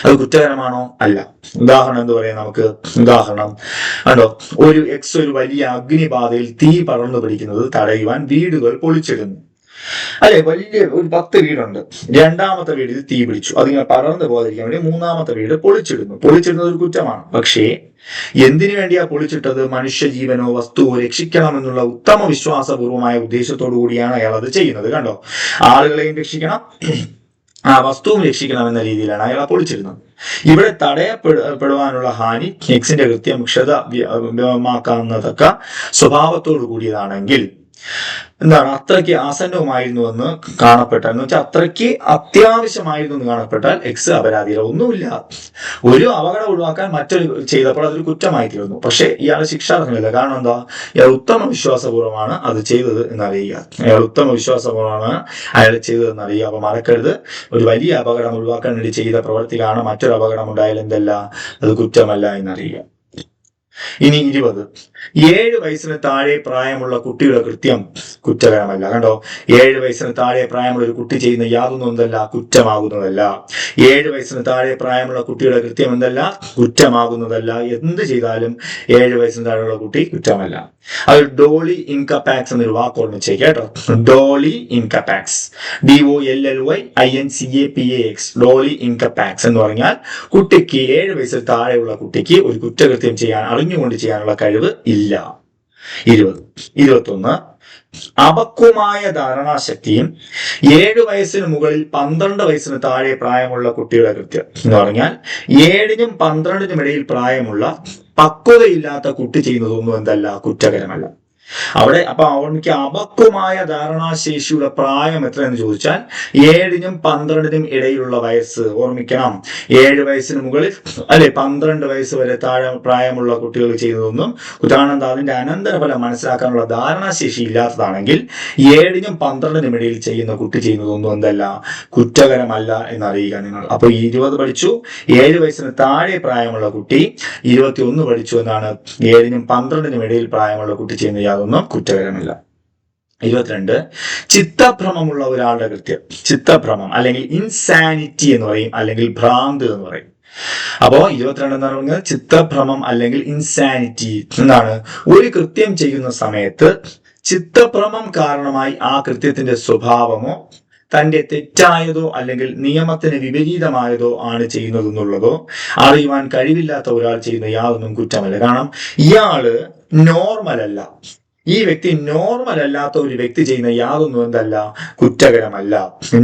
അത് കുറ്റകരമാണോ? അല്ല. ഉദാഹരണം എന്ത് പറയാം നമുക്ക്? ഉദാഹരണം കണ്ടോ, ഒരു വലിയ അഗ്നിബാധയിൽ തീ പടർന്നു പിടിക്കുന്നത് തടയുവാൻ വീടുകൾ പൊളിച്ചിടുന്നു, അല്ലെ? വലിയ ഒരു 10 വീടുണ്ട്. രണ്ടാമത്തെ വീടിൽ തീ പിടിച്ചു, അതിങ്ങനെ പടർന്നു പോകാതിരിക്കാൻ വേണ്ടി മൂന്നാമത്തെ വീട് പൊളിച്ചിടുന്നത് ഒരു കുറ്റമാണ്. പക്ഷേ എന്തിനു വേണ്ടിയാ പൊളിച്ചിട്ടത്? മനുഷ്യജീവനോ വസ്തുവോ രക്ഷിക്കണമെന്നുള്ള ഉത്തമ വിശ്വാസപൂർവമായ ഉദ്ദേശത്തോടു കൂടിയാണ് അയാൾ അത് ചെയ്യുന്നത്. കണ്ടോ, ആളുകളെയും രക്ഷിക്കണം, ആ വസ്തുവും രക്ഷിക്കണമെന്ന രീതിയിലാണ് അയാൾ പൊളിച്ചിരുന്നത്. ഇവിടെ തടയപ്പെടുവാനുള്ള ഹാനി എക്സിന്റെ കൃത്യം ക്ഷതമാക്കാവുന്നതക്ക സ്വഭാവത്തോടു കൂടിയതാണെങ്കിൽ എന്താണ്, അത്രയ്ക്ക് ആസന്നവുമായിരുന്നുവെന്ന് കാണപ്പെട്ടാൽ, എന്ന് വെച്ചാൽ അത്രയ്ക്ക് അത്യാവശ്യമായിരുന്നു എന്ന് കാണപ്പെട്ടാൽ എക്സ് അപരാധിയില്ല. ഒന്നുമില്ല, ഒരു അപകടം ഒഴിവാക്കാൻ മറ്റൊരു ചെയ്തപ്പോൾ അതൊരു കുറ്റമായി തീർന്നു. പക്ഷെ ഇയാൾ ശിക്ഷാർഹനല്ല. കാരണം എന്താ? ഇയാൾ ഉത്തമ വിശ്വാസപൂർവ്വമാണ് അത് ചെയ്തത് എന്നറിയുക. അയാൾ ചെയ്തതെന്ന് അറിയുക. അപ്പൊ മറക്കരുത്, ഒരു വലിയ അപകടം ഒഴിവാക്കാൻ വേണ്ടി ചെയ്ത പ്രവൃത്തിയിലാണ് മറ്റൊരു അപകടം ഉണ്ടായാൽ എന്തല്ല, അത് കുറ്റമല്ല എന്നറിയുക. ഇനി 20. 7 വയസ്സിന് താഴെ പ്രായമുള്ള കുട്ടിയുടെ കൃത്യം കുറ്റകരമല്ല. കണ്ടോ, 7 വയസ്സിന് താഴെ പ്രായമുള്ള ഒരു കുട്ടി ചെയ്യുന്ന യാതൊന്നും എന്തല്ല, കുറ്റമാകുന്നതല്ല. 7 വയസ്സിന് താഴെ പ്രായമുള്ള കുട്ടിയുടെ കൃത്യം എന്തല്ല, കുറ്റമാകുന്നതല്ല. എന്ത് ചെയ്താലും 7 വയസ്സിന് താഴെയുള്ള കുട്ടി കുറ്റമല്ല. അത് ഡോളി ഇൻകപാക്സ് എന്നൊരു വാക്ക് ഓർമ്മിച്ചേക്ക് കേട്ടോ. ഡോളി ഇൻകപാക്സ്, DOLLYINCAPAX, ഡോളി ഇൻകപാക്സ് എന്ന് പറഞ്ഞാൽ കുട്ടിക്ക് 7 വയസ്സിൽ താഴെയുള്ള കുട്ടിക്ക് ഒരു കുറ്റകൃത്യം അറിഞ്ഞുകൊണ്ട് ചെയ്യാനുള്ള കഴിവ് ഇല്ല. 21. അപക്വമായ ധാരണാശക്തിയും 7 വയസ്സിന് മുകളിൽ 12 വയസ്സിന് താഴെ പ്രായമുള്ള കുട്ടിയുടെ കൃത്യം എന്ന് പറഞ്ഞാൽ 7നും 12നും ഇടയിൽ പ്രായമുള്ള പക്വതയില്ലാത്ത കുട്ടി ചെയ്യുന്നതൊന്നും എന്തല്ല, കുറ്റകരമല്ല. അവിടെ അപ്പൊ അവർക്ക് അപക്വമായ ധാരണാശേഷിയുടെ പ്രായം എത്രയെന്ന് ചോദിച്ചാൽ 7നും 12നും ഇടയിലുള്ള വയസ്സ്. ഓർമ്മിക്കണം, 7 വയസ്സിന് മുകളിൽ അല്ലെ 12 വയസ്സ് വരെ താഴെ പ്രായമുള്ള കുട്ടികൾ ചെയ്യുന്നതൊന്നും കുറ്റാനന്ദ അതിന്റെ അനന്തരഫലം മനസ്സിലാക്കാനുള്ള ധാരണാശേഷി ഇല്ലാത്തതാണെങ്കിൽ 7നും 12നും ഇടയിൽ ചെയ്യുന്ന കുട്ടി ചെയ്യുന്നതൊന്നും എന്തല്ല, കുറ്റകരമല്ല എന്നറിയുക നിങ്ങൾ. അപ്പൊ 20 പഠിച്ചു, 7 വയസ്സിന് താഴെ പ്രായമുള്ള കുട്ടി. 21 പഠിച്ചു എന്നാണ് 7നും 12നും ഇടയിൽ പ്രായമുള്ള കുട്ടി ചെയ്യുന്ന യാതൊന്നും കുറ്റകരമല്ല. 22. ചിത്തഭ്രമമുള്ള ഒരാളുടെ കൃത്യം. ചിത്തഭ്രമം അല്ലെങ്കിൽ ഇൻസാനിറ്റി എന്ന് പറയും, അല്ലെങ്കിൽ ഭ്രാന്ത് എന്ന് പറയും. അപ്പോ 22 എന്ന് പറയുന്നത് ചിത്തഭ്രമം അല്ലെങ്കിൽ ഇൻസാനിറ്റി എന്നാണ്. ഒരു കൃത്യം ചെയ്യുന്ന സമയത്ത് ചിത്തഭ്രമം കാരണമായി ആ കൃത്യത്തിന്റെ സ്വഭാവമോ തന്റെ തെറ്റായതോ അല്ലെങ്കിൽ നിയമത്തിന് വിപരീതമായതോ ആണ് ചെയ്യുന്നതെന്നുള്ളതോ അറിയുവാൻ കഴിവില്ലാത്ത ഒരാൾ ചെയ്യുന്ന യാതൊന്നും കുറ്റമല്ല. കാരണം ഇയാള് നോർമൽ അല്ല, ഈ വ്യക്തി നോർമൽ അല്ലാത്ത ഒരു വ്യക്തി ചെയ്യുന്ന യാതൊന്നും എന്തല്ല, കുറ്റകരമല്ല.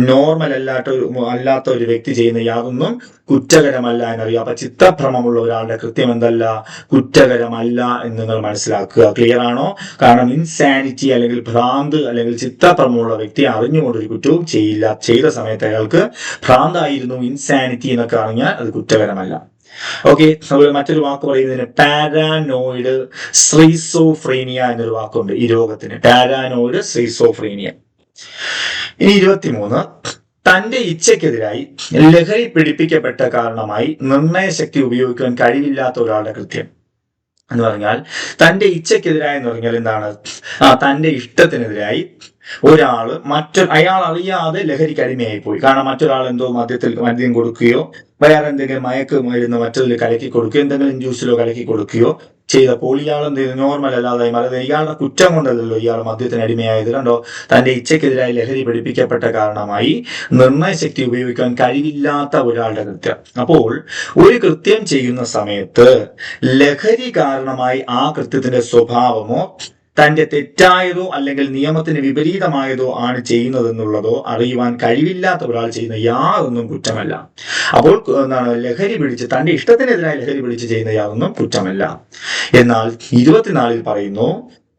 നോർമൽ അല്ലാത്ത ഒരു വ്യക്തി ചെയ്യുന്ന യാതൊന്നും കുറ്റകരമല്ല എന്നറിയാം. അപ്പൊ ചിത്തഭ്രമമുള്ള ഒരാളുടെ കൃത്യം എന്തല്ല, കുറ്റകരമല്ല എന്ന് നിങ്ങൾ മനസ്സിലാക്കുക. ക്ലിയർ ആണോ? കാരണം ഇൻസാനിറ്റി അല്ലെങ്കിൽ ഭ്രാന്ത് അല്ലെങ്കിൽ ചിത്തഭ്രമമുള്ള വ്യക്തി അറിഞ്ഞുകൊണ്ട് ഒരു കുറ്റവും ചെയ്യില്ല. ചെയ്ത സമയത്ത് അയാൾക്ക് ഭ്രാന്തായിരുന്നു, ഇൻസാനിറ്റി എന്നൊക്കെ അറിഞ്ഞാൽ അത് കുറ്റകരമല്ല. ഓക്കെ, അതുപോലെ മറ്റൊരു വാക്ക് പറയുന്നതിന് പാരാനോയിഡ് സ്ക്രീസോഫ്രീനിയ എന്നൊരു വാക്കുണ്ട് ഈ രോഗത്തിന്, പാരാനോയിഡ് സ്ക്രീസോഫ്രീനിയ. ഇനി 23, തന്റെ ഇച്ഛയ്ക്കെതിരായി ലഹരി പിടിപ്പിക്കപ്പെട്ട കാരണമായി നിർണയശക്തി ഉപയോഗിക്കാൻ കഴിവില്ലാത്ത ഒരാളുടെ കൃത്യം എന്ന് പറഞ്ഞാൽ തന്റെ ഇച്ഛയ്ക്കെതിരായി എന്ന് പറഞ്ഞാൽ എന്താണ്, തന്റെ ഇഷ്ടത്തിനെതിരായി ഒരാള് അയാൾ അറിയാതെ ലഹരിക്ക് അടിമയായി പോയി. കാരണം മറ്റൊരാൾ എന്തോ മദ്യം കൊടുക്കുകയോ വേറെ എന്തെങ്കിലും മയക്കുമരുന്ന് മറ്റൊരു കലക്കി കൊടുക്കുകയോ എന്തെങ്കിലും ജ്യൂസിലോ കലക്കി കൊടുക്കുകയോ ചെയ്തപ്പോൾ ഇയാൾ എന്ത് ചെയ്തു, നോർമൽ അല്ലാതായി മാറി. ഇയാളുടെ കുറ്റം കൊണ്ടല്ലോ ഇയാൾ മദ്യത്തിന് അടിമയായത്. കണ്ടോ, തന്റെ ഇച്ഛയ്ക്കെതിരായി ലഹരി പിടിപ്പിക്കപ്പെട്ട കാരണമായി നിർണയശക്തി ഉപയോഗിക്കാൻ കഴിവില്ലാത്ത ഒരാളുടെ കൃത്യം. അപ്പോൾ ഒരു കൃത്യം ചെയ്യുന്ന സമയത്ത് ലഹരി കാരണമായി ആ കൃത്യത്തിന്റെ സ്വഭാവമോ തന്റെ തെറ്റായതോ അല്ലെങ്കിൽ നിയമത്തിന് വിപരീതമായതോ ആണ് ചെയ്യുന്നതെന്നുള്ളതോ അറിയുവാൻ കഴിവില്ലാത്ത ഒരാൾ ചെയ്യുന്ന യാതൊന്നും കുറ്റമല്ല. അപ്പോൾ ലഹരി പിടിച്ച് തന്റെ ഇഷ്ടത്തിനെതിരായി ലഹരി പിടിച്ച് ചെയ്യുന്ന യാതൊന്നും കുറ്റമല്ല. എന്നാൽ 24 പറയുന്നു,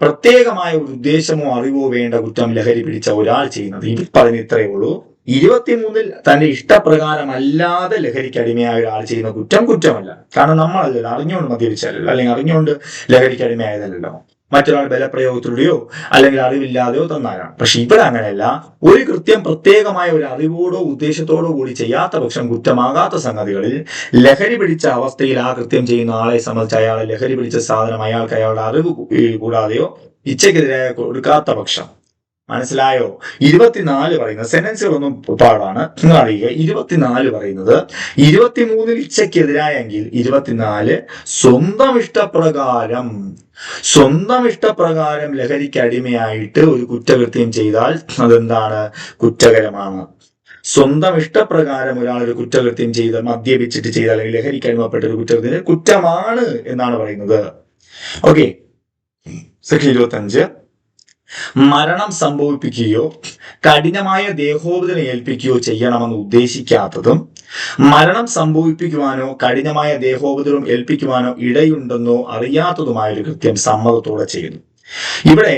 പ്രത്യേകമായ ഒരു ഉദ്ദേശമോ അറിവോ വേണ്ട കുറ്റം ലഹരി പിടിച്ച ഒരാൾ ചെയ്യുന്നത്. ഈ പറഞ്ഞ ഇത്രയേ ഉള്ളൂ. 23 തന്റെ ഇഷ്ടപ്രകാരം അല്ലാതെ ലഹരിക്ക് അടിമയായ ഒരാൾ ചെയ്യുന്ന കുറ്റമല്ല. കാരണം നമ്മളല്ലല്ലോ അറിഞ്ഞുകൊണ്ട് മദ്യപിച്ചാലല്ലോ അല്ലെങ്കിൽ അറിഞ്ഞുകൊണ്ട് ലഹരിക്ക് അടിമയായതല്ലോ, മറ്റൊരാൾ ബലപ്രയോഗത്തിലൂടെയോ അല്ലെങ്കിൽ അറിവില്ലാതെയോ തന്നാലാണ്. പക്ഷെ ഇവിടെ അങ്ങനെയല്ല. ഒരു കൃത്യം പ്രത്യേകമായ ഒരു അറിവോടോ ഉദ്ദേശത്തോടോ കൂടി ചെയ്യാത്ത പക്ഷം കുറ്റമാകാത്ത സംഗതികളിൽ ലഹരി പിടിച്ച അവസ്ഥയിൽ ആ കൃത്യം ചെയ്യുന്ന ആളെ സംബന്ധിച്ച് അയാളെ ലഹരി പിടിച്ച സാധനം അയാൾക്ക് അയാളുടെ അറിവ് കൂടാതെയോ ഇച്ഛയ്ക്കെതിരായ കൊടുക്കാത്ത പക്ഷം. മനസ്സിലായോ? 24 പറയുന്നത് സെന്റൻസുകളൊന്നും പാടാണ്, നിങ്ങൾ അറിയുക. 24 പറയുന്നത് 23 ഇച്ഛയ്ക്കെതിരായെങ്കിൽ 24 സ്വന്തം ഇഷ്ടപ്രകാരം ലഹരിക്ക് അടിമയായിട്ട് ഒരു കുറ്റകൃത്യം ചെയ്താൽ അതെന്താണ്, കുറ്റകരമാണ്. സ്വന്തം ഇഷ്ടപ്രകാരം ഒരാൾ ഒരു കുറ്റകൃത്യം ചെയ്ത് മദ്യപിച്ചിട്ട് ചെയ്ത അല്ലെങ്കിൽ ലഹരിക്ക് അടിമപ്പെട്ട ഒരു കുറ്റകൃത്യം കുറ്റമാണ് എന്നാണ് പറയുന്നത്. ഓക്കെ, സെക്ഷൻ 25, മരണം സംഭവിപ്പിക്കുകയോ കഠിനമായ ദേഹോപദ്രവം ഏൽപ്പിക്കുകയോ ചെയ്യണമെന്ന് ഉദ്ദേശിക്കാത്തതും മരണം സംഭവിപ്പിക്കുവാനോ കഠിനമായ ദേഹോപദ്രവം ഏൽപ്പിക്കുവാനോ ഇടയുണ്ടെന്നോ അറിയാത്തതുമായ ഒരു കൃത്യം സമ്മതത്തോടെ ചെയ്യുന്നു. ഇവിടെ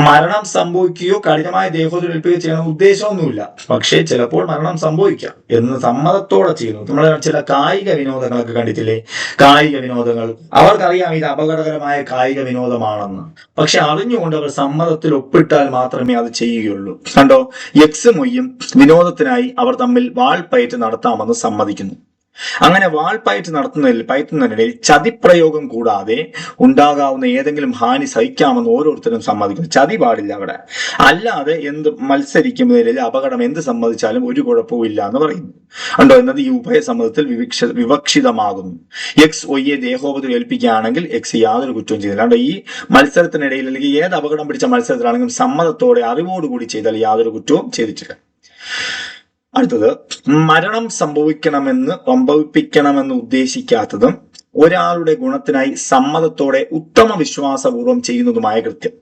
മരണം സംഭവിക്കുകയോ കഠിനമായ ദേഹോപദ്രവം ഏൽപ്പിക്കുകയോ ചെയ്യണം ഉദ്ദേശമൊന്നുമില്ല, പക്ഷേ ചിലപ്പോൾ മരണം സംഭവിക്കാം എന്ന് സമ്മതത്തോടെ ചെയ്യുന്നു. നമ്മൾ ചില കായിക വിനോദങ്ങളൊക്കെ കണ്ടിട്ടില്ലേ? കായിക വിനോദങ്ങൾ അവർക്കറിയാം ഇത് അപകടകരമായ കായിക വിനോദമാണെന്ന്, പക്ഷെ അറിഞ്ഞുകൊണ്ട് അവർ സമ്മതത്തിൽ ഒപ്പിട്ടാൽ മാത്രമേ അത് ചെയ്യുകയുള്ളൂ. കണ്ടോ, എക്സും വൈയും വിനോദത്തിനായി അവർ തമ്മിൽ വാൾപ്പയറ്റ് നടത്താമെന്ന് സമ്മതിക്കുന്നു. അങ്ങനെ വാൾപ്പയറ്റ് പയറ്റുന്നതിനിടയിൽ ചതിപ്രയോഗം കൂടാതെ ഉണ്ടാകാവുന്ന ഏതെങ്കിലും ഹാനി സഹിക്കാമെന്ന് ഓരോരുത്തരും സമ്മതിക്കുന്നു. ചതി പാടില്ല അവിടെ. അല്ലാതെ മത്സരിക്കുന്നതിൽ അപകടം എന്ത് സമ്മതിച്ചാലും ഒരു കുഴപ്പവും ഇല്ല എന്ന് പറയുന്നു. ഉണ്ടോ എന്നത് ഈ ഉഭയസമ്മതത്തിൽ വിവക്ഷിതമാകുന്നു. എക്സ് ഒയ്യെ ദേഹോപദ്രവം ഏൽപ്പിക്കുകയാണെങ്കിൽ എക്സ് യാതൊരു കുറ്റവും ചെയ്തില്ല. അതുകൊണ്ട് ഈ മത്സരത്തിനിടയിൽ അല്ലെങ്കിൽ ഏത് അപകടം പിടിച്ച മത്സരത്തിലാണെങ്കിലും സമ്മതത്തോടെ അറിവോടുകൂടി ചെയ്താൽ യാതൊരു കുറ്റവും ചെയ്തിട്ടില്ല. അടുത്തത്, മരണം സംഭവിപ്പിക്കണമെന്ന് ഉദ്ദേശിക്കാത്തതും ഒരാളുടെ ഗുണത്തിനായി സമ്മതത്തോടെ ഉത്തമ വിശ്വാസപൂർവം ചെയ്യുന്നതുമായ കൃത്യം.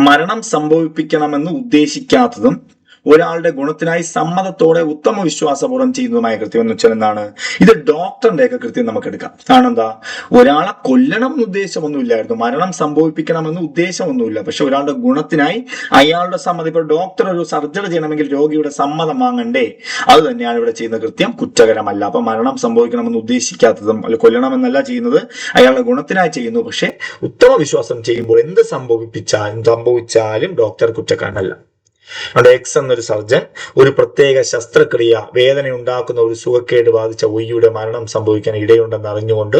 മരണം സംഭവിപ്പിക്കണമെന്ന് ഉദ്ദേശിക്കാത്തതും ഒരാളുടെ ഗുണത്തിനായി സമ്മതത്തോടെ ഉത്തമ വിശ്വാസപൂർവ്വം ചെയ്യുന്നതുമായ കൃത്യം എന്ന് വെച്ചാൽ എന്താണ്? ഇത് ഡോക്ടറിന്റെ ഒക്കെ കൃത്യം നമുക്ക് എടുക്കാം. കാരണം എന്താ, ഒരാളെ കൊല്ലണം എന്ന് ഉദ്ദേശമൊന്നുമില്ലായിരുന്നു, മരണം സംഭവിപ്പിക്കണമെന്ന് ഉദ്ദേശമൊന്നുമില്ല, പക്ഷെ ഒരാളുടെ ഗുണത്തിനായി അയാളുടെ സമ്മതം. ഇപ്പൊ ഡോക്ടർ ഒരു സർജറി ചെയ്യണമെങ്കിൽ രോഗിയുടെ സമ്മതം വാങ്ങണ്ടേ? അത് തന്നെയാണ് ഇവിടെ ചെയ്യുന്ന കൃത്യം, കുറ്റകരമല്ല. അപ്പൊ മരണം സംഭവിക്കണമെന്ന് ഉദ്ദേശിക്കാത്തതും അല്ല കൊല്ലണമെന്നല്ല ചെയ്യുന്നത്, അയാളുടെ ഗുണത്തിനായി ചെയ്യുന്നു. പക്ഷെ ഉത്തമ വിശ്വാസം ചെയ്യുമ്പോൾ എന്ത് സംഭവിച്ചാലും ഡോക്ടർ കുറ്റക്കാരനല്ല. അവിടെ എക്സ് എന്നൊരു സർജൻ ഒരു പ്രത്യേക ശസ്ത്രക്രിയ വേദന ഉണ്ടാക്കുന്ന ഒരു സുഖക്കേട് ബാധിച്ച ഒയ്യുടെ മരണം സംഭവിക്കാൻ ഇടയുണ്ടെന്ന് അറിഞ്ഞുകൊണ്ട്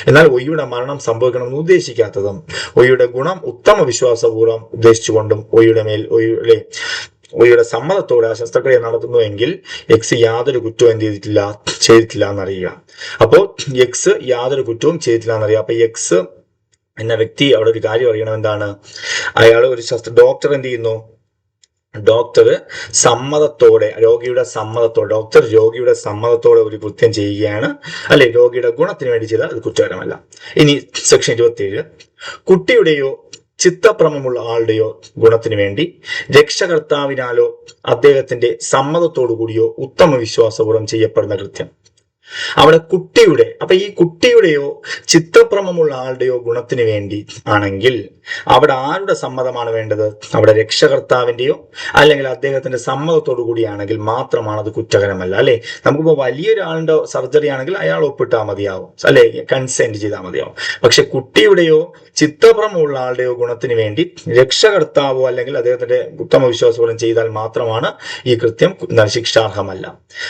എന്നാൽ ഒയ്യുടെ മരണം സംഭവിക്കണമെന്ന് ഉദ്ദേശിക്കാത്തതും ഒയ്യുടെ ഗുണം ഉത്തമ വിശ്വാസപൂർവ്വം ഉദ്ദേശിച്ചുകൊണ്ടും ഒയ്യുടെ മേൽ ഒയുടെ സമ്മതത്തോടെ ആ ശസ്ത്രക്രിയ നടത്തുന്നുവെങ്കിൽ എക്സ് യാതൊരു കുറ്റവും എന്ത് ചെയ്തിട്ടില്ല എന്നറിയുക. അപ്പോൾ എക്സ് യാതൊരു കുറ്റവും ചെയ്തിട്ടില്ല എന്നറിയുക. അപ്പൊ എക്സ് എന്ന വ്യക്തി അവിടെ ഒരു കാര്യം അറിയണം. എന്താണ്? അയാൾ ഒരു ഡോക്ടർ എന്ത് ചെയ്യുന്നു? ഡോക്ടർ സമ്മതത്തോടെ, രോഗിയുടെ സമ്മതത്തോടെ ഒരു കൃത്യം ചെയ്യുകയാണ്, അല്ലെ രോഗിയുടെ ഗുണത്തിന് വേണ്ടി ചെയ്താൽ അത് കുറ്റകരമല്ല. ഇനി സെക്ഷൻ 27, കുട്ടിയുടെയോ ചിത്തഭ്രമമുള്ള ആളുടെയോ ഗുണത്തിന് വേണ്ടി രക്ഷകർത്താവിനാലോ അദ്ദേഹത്തിന്റെ സമ്മതത്തോടു കൂടിയോ ഉത്തമ വിശ്വാസപൂർവ്വം ചെയ്യപ്പെടുന്ന കൃത്യം. അവിടെ കുട്ടിയുടെ, അപ്പൊ ഈ കുട്ടിയുടെയോ ചിത്തഭ്രമമുള്ള ആളുടെയോ ഗുണത്തിന് വേണ്ടി ആണെങ്കിൽ അവിടെ ആരുടെ സമ്മതമാണ് വേണ്ടത്? അവിടെ രക്ഷകർത്താവിന്റെയോ അല്ലെങ്കിൽ അദ്ദേഹത്തിന്റെ സമ്മതത്തോടു കൂടിയാണെങ്കിൽ മാത്രമാണ് അത് കുറ്റകരമല്ല, അല്ലെ? നമുക്കിപ്പോ വലിയൊരാളുടെ സർജറി ആണെങ്കിൽ അയാൾ ഒപ്പിട്ടാൽ മതിയാവും, അല്ലെ, കൺസെന്റ് ചെയ്താൽ മതിയാവും. പക്ഷെ കുട്ടിയുടെയോ ചിത്തഭ്രമമുള്ള ആളുടെയോ ഗുണത്തിന് വേണ്ടി രക്ഷകർത്താവോ അല്ലെങ്കിൽ അദ്ദേഹത്തിന്റെ ഉത്തമ വിശ്വാസപൂർവ്വം ചെയ്താൽ മാത്രമാണ് ഈ കൃത്യം ശിക്ഷാർഹമല്ല.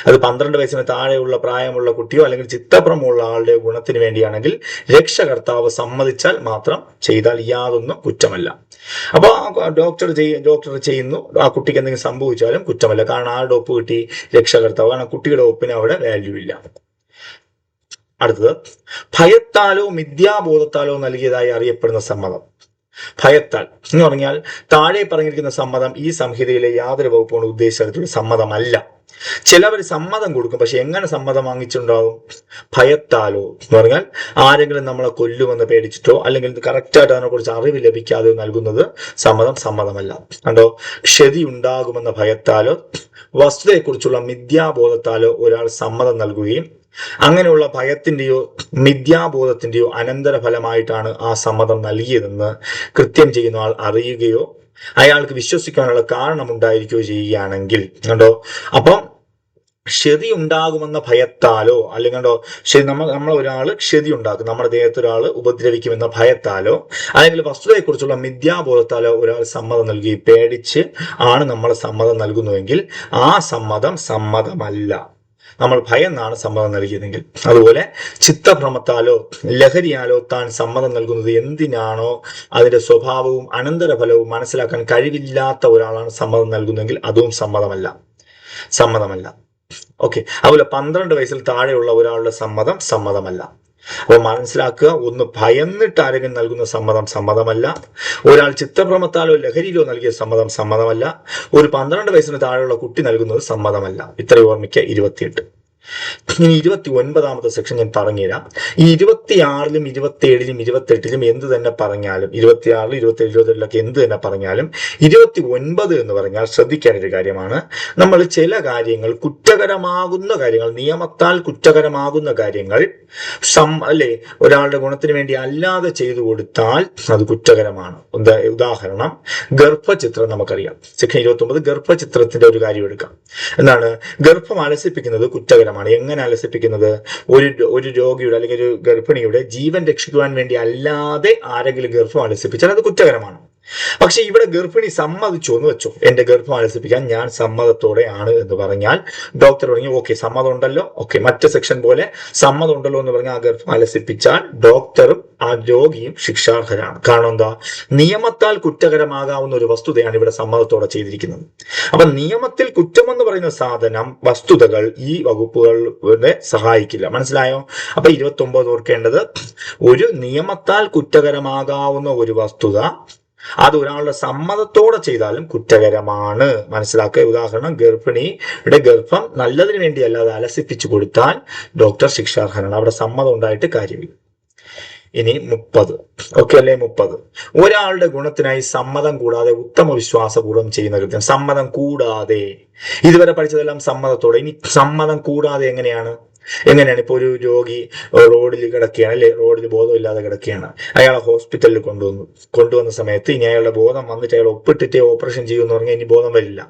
അത് 12 വയസ്സിന് താഴെയുള്ള പ്രായമുള്ള കുട്ടിയോ അല്ലെങ്കിൽ ചിത്തഭ്രമമുള്ള ആളുടെ ഗുണത്തിന് വേണ്ടിയാണെങ്കിൽ രക്ഷകർത്താവ് സമ്മതിച്ചാൽ മാത്രം ചെയ്താൽ യാതൊന്നും കുറ്റമല്ല. അപ്പൊ ഡോക്ടർ ചെയ്യുന്നു, ആ കുട്ടിക്ക് എന്തെങ്കിലും സംഭവിച്ചാലും കുറ്റമല്ല. കാരണം ആരുടെ ഒപ്പ് കിട്ടി? രക്ഷകർത്താവ്. കാരണം കുട്ടിയുടെ ഒപ്പിന് അവിടെ വാല്യൂ ഇല്ല. അടുത്തത്, ഭയത്താലോ മിഥ്യാബോധത്താലോ നൽകിയതായി അറിയപ്പെടുന്ന സമ്മതം. ഭയത്താൽ എന്ന് പറഞ്ഞാൽ താഴെ പറഞ്ഞിരിക്കുന്ന സമ്മതം ഈ സംഹിതയിലെ യാതൊരു വകുപ്പുകൊണ്ട് ഉദ്ദേശിച്ചിട്ടുള്ള സമ്മതമല്ല. ചിലവർ സമ്മതം കൊടുക്കും, പക്ഷെ എങ്ങനെ സമ്മതം വാങ്ങിച്ചിട്ടുണ്ടാവും? ഭയത്താലോ എന്ന് പറഞ്ഞാൽ ആരെങ്കിലും നമ്മളെ കൊല്ലുമെന്ന് പേടിച്ചിട്ടോ അല്ലെങ്കിൽ കറക്റ്റായിട്ട് അതിനെ കുറിച്ച് അറിവ് ലഭിക്കാതെയോ നൽകുന്നത് സമ്മതമല്ല. കണ്ടോ? ക്ഷതി ഉണ്ടാകുമെന്ന ഭയത്താലോ വസ്തുതയെക്കുറിച്ചുള്ള മിഥ്യാബോധത്താലോ ഒരാൾ സമ്മതം നൽകുകയും അങ്ങനെയുള്ള ഭയത്തിന്റെയോ മിഥ്യാബോധത്തിന്റെയോ അനന്തരഫലമായിട്ടാണ് ആ സമ്മതം നൽകിയതെന്ന് കൃത്യം ചെയ്യുന്ന ആൾ അറിയുകയോ അയാൾക്ക് വിശ്വസിക്കാനുള്ള കാരണമുണ്ടായിരിക്കുകയോ ചെയ്യുകയാണെങ്കിൽ, കണ്ടോ? അപ്പം ക്ഷതി ഉണ്ടാകുമെന്ന ഭയത്താലോ അല്ലെങ്കിൽ ഒരാൾ ക്ഷതി ഉണ്ടാക്കും, നമ്മുടെ ദേഹത്ത് ഒരാൾ ഉപദ്രവിക്കുമെന്ന ഭയത്താലോ അല്ലെങ്കിൽ വസ്തുതയെക്കുറിച്ചുള്ള മിഥ്യാബോധത്താലോ ഒരാൾ സമ്മതം നൽകി പേടിച്ച് ആണ് നമ്മൾ സമ്മതം നൽകുന്നുവെങ്കിൽ ആ സമ്മതമല്ല. നമ്മൾ ഭയന്നാണ് സമ്മതം നൽകിയതെങ്കിൽ. അതുപോലെ ചിത്തഭ്രമത്താലോ ലഹരിയാലോ താൻ സമ്മതം നൽകുന്നത് എന്തിനാണോ അതിന്റെ സ്വഭാവവും അനന്തരഫലവും മനസ്സിലാക്കാൻ കഴിവില്ലാത്ത ഒരാളാണ് സമ്മതം നൽകുന്നതെങ്കിൽ അതും സമ്മതമല്ല. ഓക്കെ. അതുപോലെ 12 വയസ്സിൽ താഴെയുള്ള ഒരാളുടെ സമ്മതമല്ല. അപ്പോൾ മനസ്സിലാക്കുക, ഒന്ന് ഭയന്നിട്ട് ആരെങ്കിലും നൽകുന്ന സമ്മതമല്ല. ഒരാൾ ചിത്തഭ്രമത്താലോ ലഹരിയിലോ നൽകിയ സമ്മതമല്ല. ഒരു 12 വയസ്സിന് താഴെയുള്ള കുട്ടി നൽകുന്നത് സമ്മതമല്ല. ഇത്രയും ഓർമ്മിക്കുക. 28. ഇനി 29ാമത്തെ സെക്ഷൻ ഞാൻ പറഞ്ഞുതരാം. ഈ 26ലും 27ലും 28ലും എന്ത് തന്നെ പറഞ്ഞാലും, 26, 27, 28 എന്ത് തന്നെ പറഞ്ഞാലും 29 എന്ന് പറഞ്ഞാൽ ശ്രദ്ധിക്കേണ്ട ഒരു കാര്യമാണ്. നമ്മൾ ചില കാര്യങ്ങൾ, കുറ്റകരമാകുന്ന കാര്യങ്ങൾ, നിയമത്താൽ കുറ്റകരമാകുന്ന കാര്യങ്ങൾ അല്ലെ ഒരാളുടെ ഗുണത്തിന് വേണ്ടി അല്ലാതെ ചെയ്തു കൊടുത്താൽ അത് കുറ്റകരമാണ്. ഉദാഹരണം, ഗർഭചിത്രം നമുക്കറിയാം. സെക്ഷൻ 29 ഗർഭചിത്രത്തിന്റെ ഒരു കാര്യം എടുക്കാം. എന്താണ്? ഗർഭം അലസിപ്പിക്കുന്നത് കുറ്റകരമാണ്. എങ്ങനെ അലസിപ്പിക്കുന്നത്? ഒരു രോഗിയുടെ അല്ലെങ്കിൽ ഒരു ഗർഭിണിയുടെ ജീവൻ രക്ഷിക്കുവാൻ വേണ്ടി അല്ലാതെ ആരെങ്കിലും ഗർഭം അലസിപ്പിച്ചാൽ അത് കുറ്റകരമാണ്. പക്ഷെ ഇവിടെ ഗർഭിണി സമ്മതിച്ചു എന്ന് വെച്ചോ, എന്റെ ഗർഭം അലസിപ്പിക്കാൻ ഞാൻ സമ്മതത്തോടെയാണ് എന്ന് പറഞ്ഞാൽ ഡോക്ടർ പറഞ്ഞു ഓക്കെ സമ്മതം ഉണ്ടല്ലോ, ഓക്കെ മറ്റ് സെക്ഷൻ പോലെ സമ്മതം ഉണ്ടല്ലോ എന്ന് പറഞ്ഞാൽ ആ ഗർഭം അലസിപ്പിച്ചാൽ ഡോക്ടറും ആ രോഗിയും ശിക്ഷാർഹരാണ്. കാരണം എന്താ? നിയമത്താൽ കുറ്റകരമാകാവുന്ന ഒരു വസ്തുതയാണ് ഇവിടെ സമ്മതത്തോടെ ചെയ്തിരിക്കുന്നത്. അപ്പൊ നിയമത്തിൽ കുറ്റമെന്ന് പറയുന്ന സാധനം, വസ്തുതകൾ ഈ വകുപ്പുകളെ സഹായിക്കില്ല. മനസ്സിലായോ? അപ്പൊ 29 ഓർക്കേണ്ടത്, ഒരു നിയമത്താൽ കുറ്റകരമാകാവുന്ന ഒരു വസ്തുത അത് ഒരാളുടെ സമ്മതത്തോടെ ചെയ്താലും കുറ്റകരമാണ്. മനസ്സിലാക്കുക. ഉദാഹരണം, ഗർഭിണിയുടെ ഗർഭം നല്ലതിന് വേണ്ടി അല്ലാതെ അലസിപ്പിച്ചു കൊടുത്താൽ ഡോക്ടർ ശിക്ഷാർഹനാണ്. അവിടെ സമ്മതം ഉണ്ടായിട്ട് കാര്യമില്ല. ഇനി 30. ഓക്കെ അല്ലേ? 30 ഒരാളുടെ ഗുണത്തിനായി സമ്മതം കൂടാതെ ഉത്തമ വിശ്വാസപൂർവ്വം ചെയ്യുന്ന കൃത്യം. സമ്മതം കൂടാതെ, ഇതുവരെ പഠിച്ചതെല്ലാം സമ്മതത്തോടെ. ഇനി സമ്മതം കൂടാതെ എങ്ങനെയാണ്? ഇപ്പൊ ഒരു രോഗി റോഡിൽ കിടക്കുകയാണ്, അല്ലെ, റോഡിൽ ബോധമില്ലാതെ കിടക്കുകയാണ്. അയാളെ ഹോസ്പിറ്റലിൽ കൊണ്ടുവന്ന സമയത്ത് ഇനി അയാളുടെ ബോധം വന്നിട്ട് അയാൾ ഒപ്പിട്ടിട്ട് ഓപ്പറേഷൻ ചെയ്യുമെന്ന് പറഞ്ഞാൽ ഇനി ബോധം വരില്ല.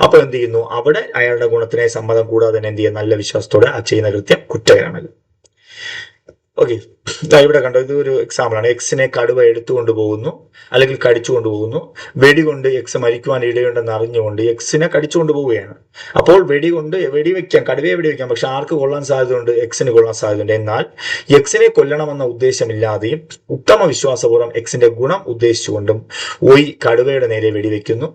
അപ്പൊ എന്ത് ചെയ്യുന്നു? അവിടെ അയാളുടെ ഗുണത്തിനായി സമ്മതം കൂടാതെ തന്നെ എന്ത് ചെയ്യുക? നല്ല വിശ്വാസത്തോടെ ആ ചെയ്യുന്ന കൃത്യം കുറ്റകരമല്ല. ഓക്കെ, ഇവിടെ കണ്ടോ, ഇത് ഒരു എക്സാമ്പിൾ ആണ്. എക്സിനെ കടുവ എടുത്തുകൊണ്ട് പോകുന്നു അല്ലെങ്കിൽ കടിച്ചു കൊണ്ടുപോകുന്നു. വെടികൊണ്ട് എക്സ് മരിക്കുവാൻ ഇടയുണ്ടെന്ന് അറിഞ്ഞുകൊണ്ട് എക്സിനെ കടിച്ചുകൊണ്ട് പോവുകയാണ്. അപ്പോൾ വെടിവെക്കാം, കടുവയെ വെടിവെക്കാം. പക്ഷെ ആർക്ക് കൊള്ളാൻ സാധ്യതയുണ്ട്? എക്സിന് കൊള്ളാൻ സാധ്യതയുണ്ട്. എന്നാൽ എക്സിനെ കൊല്ലണമെന്ന ഉദ്ദേശമില്ലാതെയും ഉത്തമ വിശ്വാസപൂർവ്വം എക്സിന്റെ ഗുണം ഉദ്ദേശിച്ചുകൊണ്ടും കടുവയുടെ നേരെ വെടിവെക്കുന്നു.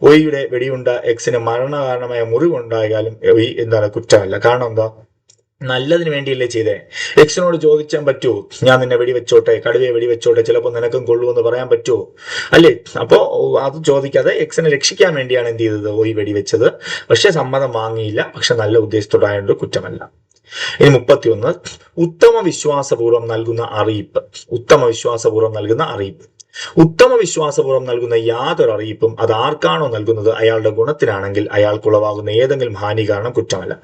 ഒയ്യുടെ വെടിയുണ്ട എക്സിന് മരണകാരണമായ മുറിവുണ്ടായാലും ഒയ് എന്താണ് കുറ്റമല്ല. കാരണം എന്താ? നല്ലതിന് വേണ്ടിയല്ലേ ചെയ്തേ. എക്സിനോട് ചോദിച്ചാൻ പറ്റുമോ, ഞാൻ നിന്നെ വെടിവെച്ചോട്ടെ, കടുവയെ വെടിവെച്ചോട്ടെ, ചിലപ്പോൾ നിനക്കും കൊള്ളുമെന്ന് പറയാൻ പറ്റുമോ? അല്ലേ? അപ്പോ അത് ചോദിക്കാതെ എക്സിനെ രക്ഷിക്കാൻ വേണ്ടിയാണ് എന്ത് ചെയ്തത്, ഒയ് വെടിവെച്ചത്. പക്ഷെ സമ്മതം വാങ്ങിയില്ല. പക്ഷെ നല്ല ഉദ്ദേശത്തോടായതുകൊണ്ട് കുറ്റമല്ല. ഇനി 31, ഉത്തമ വിശ്വാസപൂർവ്വം നൽകുന്ന അറിയിപ്പ്. ഉത്തമ വിശ്വാസപൂർവ്വം നൽകുന്ന അറിയിപ്പ്. ഉത്തമ വിശ്വാസപൂർവ്വം നൽകുന്ന യാതൊരു അറിയിപ്പും അത് ആർക്കാണോ നൽകുന്നത് അയാളുടെ ഗുണത്തിനാണെങ്കിൽ അയാൾക്കുളവാകുന്ന ഏതെങ്കിലും ഹാനി കാരണം കുറ്റമല്ല.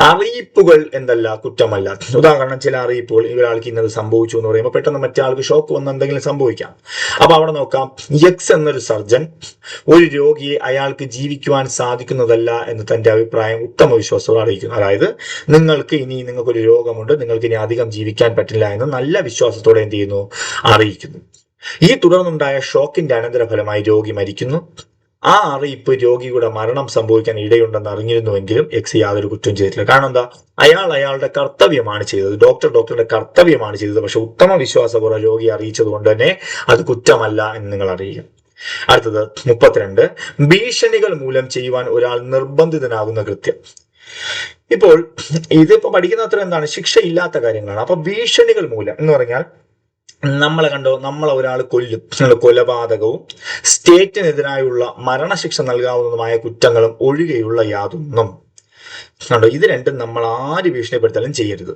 അറിയിപ്പുകൾ എന്തല്ല, കുറ്റമല്ല. ഉദാഹരണം, ചില അറിയിപ്പുകൾ ഒരാൾക്ക് ഇന്നത് സംഭവിച്ചു എന്ന് പറയുമ്പോൾ പെട്ടെന്ന് മറ്റേ ആൾക്ക് ഷോക്ക് വന്ന് എന്തെങ്കിലും സംഭവിക്കാം. അപ്പൊ അവിടെ നോക്കാം, എക്സ് എന്നൊരു സർജൻ ഒരു രോഗിയെ അയാൾക്ക് ജീവിക്കുവാൻ സാധിക്കുന്നതല്ല എന്ന് തന്റെ അഭിപ്രായം ഉത്തമ വിശ്വാസത്തോടെ അറിയിക്കുന്നു. അതായത് നിങ്ങൾക്കൊരു രോഗമുണ്ട്, നിങ്ങൾക്ക് ഇനി അധികം ജീവിക്കാൻ പറ്റില്ല എന്ന് നല്ല വിശ്വാസത്തോടെ എന്ത് ചെയ്യുന്നു, അറിയിക്കുന്നു. ഈ തുടർന്നുണ്ടായ ഷോക്കിന്റെ അനന്തരഫലമായി രോഗി മരിക്കുന്നു. ആ അറിയിപ്പ് രോഗിയുടെ മരണം സംഭവിക്കാൻ ഇടയുണ്ടെന്ന് അറിഞ്ഞിരുന്നുവെങ്കിലും എക്സ് യാതൊരു കുറ്റവും ചെയ്തിട്ടില്ല. കാരണം എന്താ? അയാളുടെ കർത്തവ്യമാണ് ചെയ്തത്. ഡോക്ടറുടെ കർത്തവ്യമാണ് ചെയ്തത്. പക്ഷെ ഉത്തമ വിശ്വാസപൂർവ്വം രോഗി അറിയിച്ചത് കൊണ്ട് തന്നെ അത് കുറ്റമല്ല എന്ന് നിങ്ങൾ അറിയുക. അടുത്തത് 32, ഭീഷണികൾ മൂലം ചെയ്യുവാൻ ഒരാൾ നിർബന്ധിതനാകുന്ന കൃത്യം. ഇപ്പോൾ ഇതിപ്പോ പഠിക്കുന്ന അത്ര എന്താണ്, ശിക്ഷയില്ലാത്ത കാര്യങ്ങളാണ്. അപ്പൊ ഭീഷണികൾ മൂലം എന്ന് പറഞ്ഞാൽ നമ്മളെ ഒരാൾ കൊല്ലും, കൊലപാതകവും സ്റ്റേറ്റിനെതിരായുള്ള മരണശിക്ഷ നൽകാവുന്നതുമായ കുറ്റങ്ങളും ഒഴികെയുള്ള യാതൊന്നും കണ്ടോ. ഇത് രണ്ടും നമ്മൾ ആര് ഭീഷണിപ്പെടുത്താലും ചെയ്യരുത്.